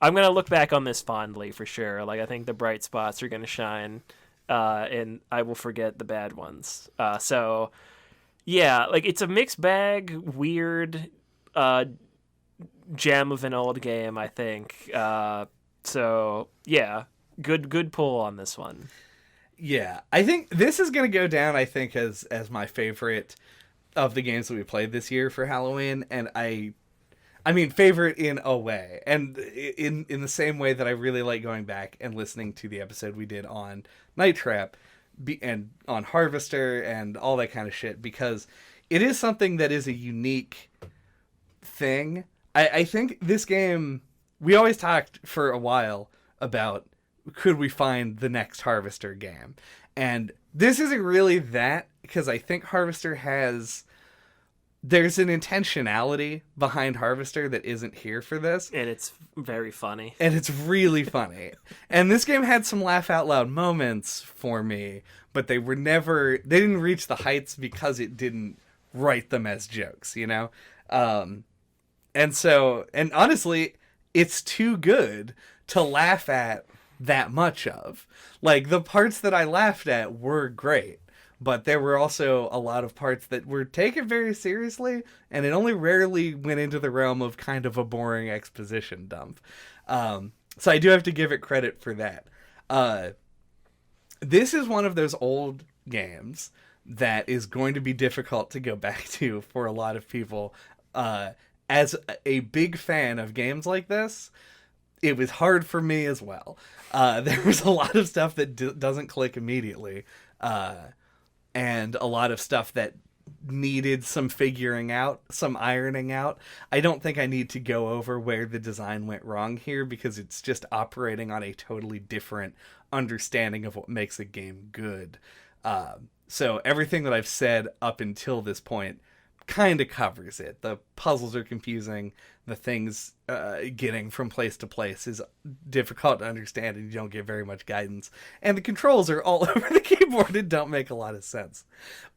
gonna look back on this fondly for sure. Like I think the bright spots are gonna shine, and I will forget the bad ones. Like it's a mixed bag, weird gem of an old game, I think. Good pull on this one. Yeah, I think this is gonna go down, I think, as my favorite of the games that we played this year for Halloween, and I mean favorite in a way, and in the same way that I really like going back and listening to the episode we did on Night Trap and on Harvester and all that kind of shit, because it is something that is a unique thing. I think this game, we always talked for a while about could we find the next Harvester game, and this isn't really that, because I think Harvester there's an intentionality behind Harvester that isn't here for this. And it's very funny. And it's really funny. And this game had some laugh out loud moments for me, but they didn't reach the heights because it didn't write them as jokes, And honestly, it's too good to laugh at that much of. Like, the parts that I laughed at were great, but there were also a lot of parts that were taken very seriously, and it only rarely went into the realm of kind of a boring exposition dump. So I do have to give it credit for that. This is one of those old games that is going to be difficult to go back to for a lot of people. As a big fan of games like this, it was hard for me as well. There was a lot of stuff that doesn't click immediately, and a lot of stuff that needed some figuring out, some ironing out. I don't think I need to go over where the design went wrong here, because it's just operating on a totally different understanding of what makes a game good. So everything that I've said up until this point kind of covers it. The puzzles are confusing. The things getting from place to place is difficult to understand, and you don't get very much guidance. And the controls are all over the keyboard and don't make a lot of sense.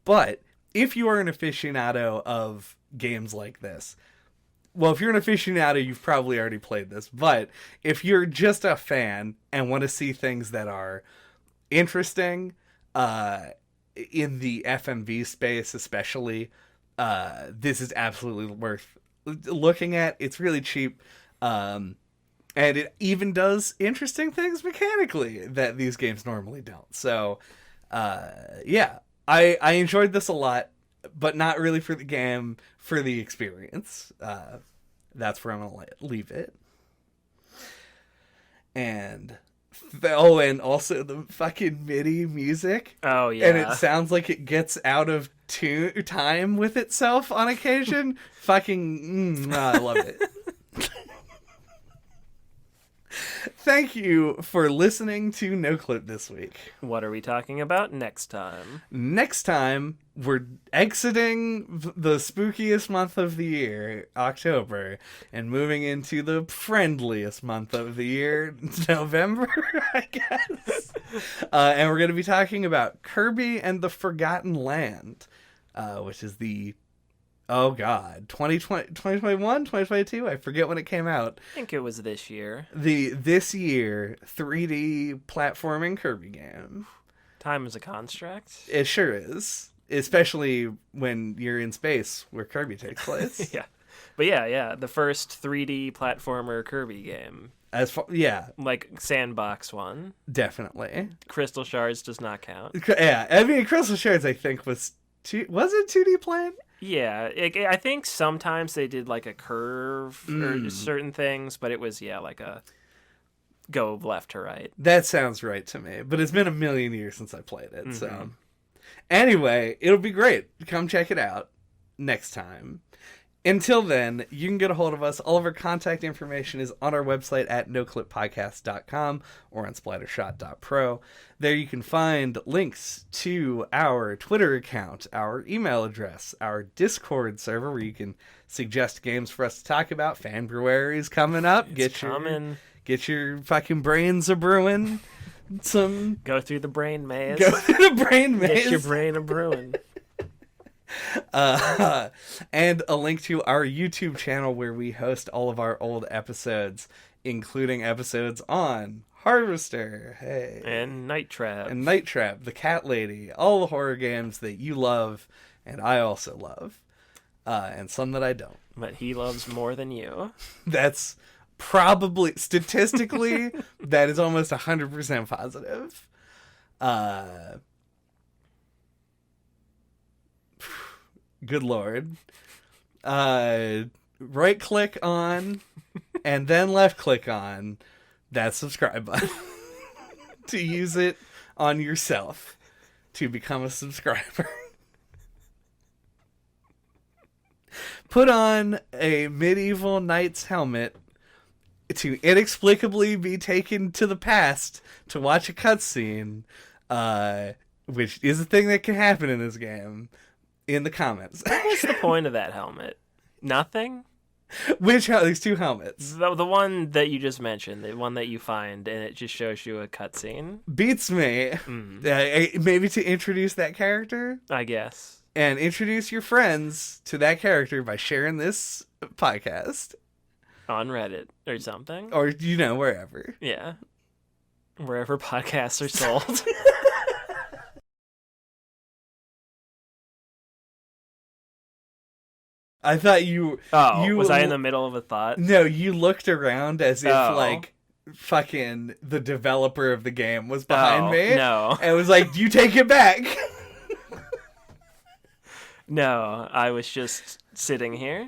But if you are an aficionado of games like this, well, if you're an aficionado, you've probably already played this. But if you're just a fan and want to see things that are interesting, in the FMV space especially, this is absolutely worth looking at. It's really cheap, and it even does interesting things mechanically that these games normally don't. So, yeah, I enjoyed this a lot, but not really for the game, for the experience. That's where I'm going to leave it. And and also the fucking MIDI music. Oh, yeah. And it sounds like it gets out of time with itself on occasion. Fucking, I love it. Thank you for listening to No Clip this week. What are we talking about next time? Next time, we're exiting the spookiest month of the year, October, and moving into the friendliest month of the year, November, I guess. And we're going to be talking about Kirby and the Forgotten Land, which is the... Oh, God. 2021? 2022? I forget when it came out. I think it was this year. This year 3D platforming Kirby game. Time is a construct. It sure is. Especially when you're in space where Kirby takes place. Yeah. But yeah. The first 3D platformer Kirby game. Yeah. Like sandbox one. Definitely. Crystal Shards does not count. Yeah. I mean, Crystal Shards, I think, was it 2D plane? Yeah, I think sometimes they did like a curve or certain things, but it was, like a go left to right. That sounds right to me, but it's been a million years since I played it, so... Anyway, it'll be great. Come check it out next time. Until then, you can get a hold of us. All of our contact information is on our website at noclippodcast.com or on splattershot.pro. There you can find links to our Twitter account, our email address, our Discord server where you can suggest games for us to talk about. Fan Brewery's coming up. Get your fucking brains a-brewing. Go through the brain maze. Get your brain a-brewing. And a link to our YouTube channel where we host all of our old episodes, including episodes on Harvester, and Night Trap, the Cat Lady, all the horror games that you love and I also love, and some that I don't. But he loves more than you. That's probably, statistically, that is almost 100% positive. Good Lord. Right click on and then left click on that subscribe button to use it on yourself to become a subscriber. Put on a medieval knight's helmet to inexplicably be taken to the past to watch a cutscene, which is a thing that can happen in this game. In the comments. What's the point of that helmet? Nothing? There's two helmets. The one that you just mentioned, the one that you find, and it just shows you a cutscene. Beats me. Maybe to introduce that character? I guess. And introduce your friends to that character by sharing this podcast. On Reddit or something. Or, wherever. Yeah. Wherever podcasts are sold. I thought you... was I in the middle of a thought? No, you looked around as if, fucking the developer of the game was behind me. No. And was like, you take it back. No, I was just sitting here.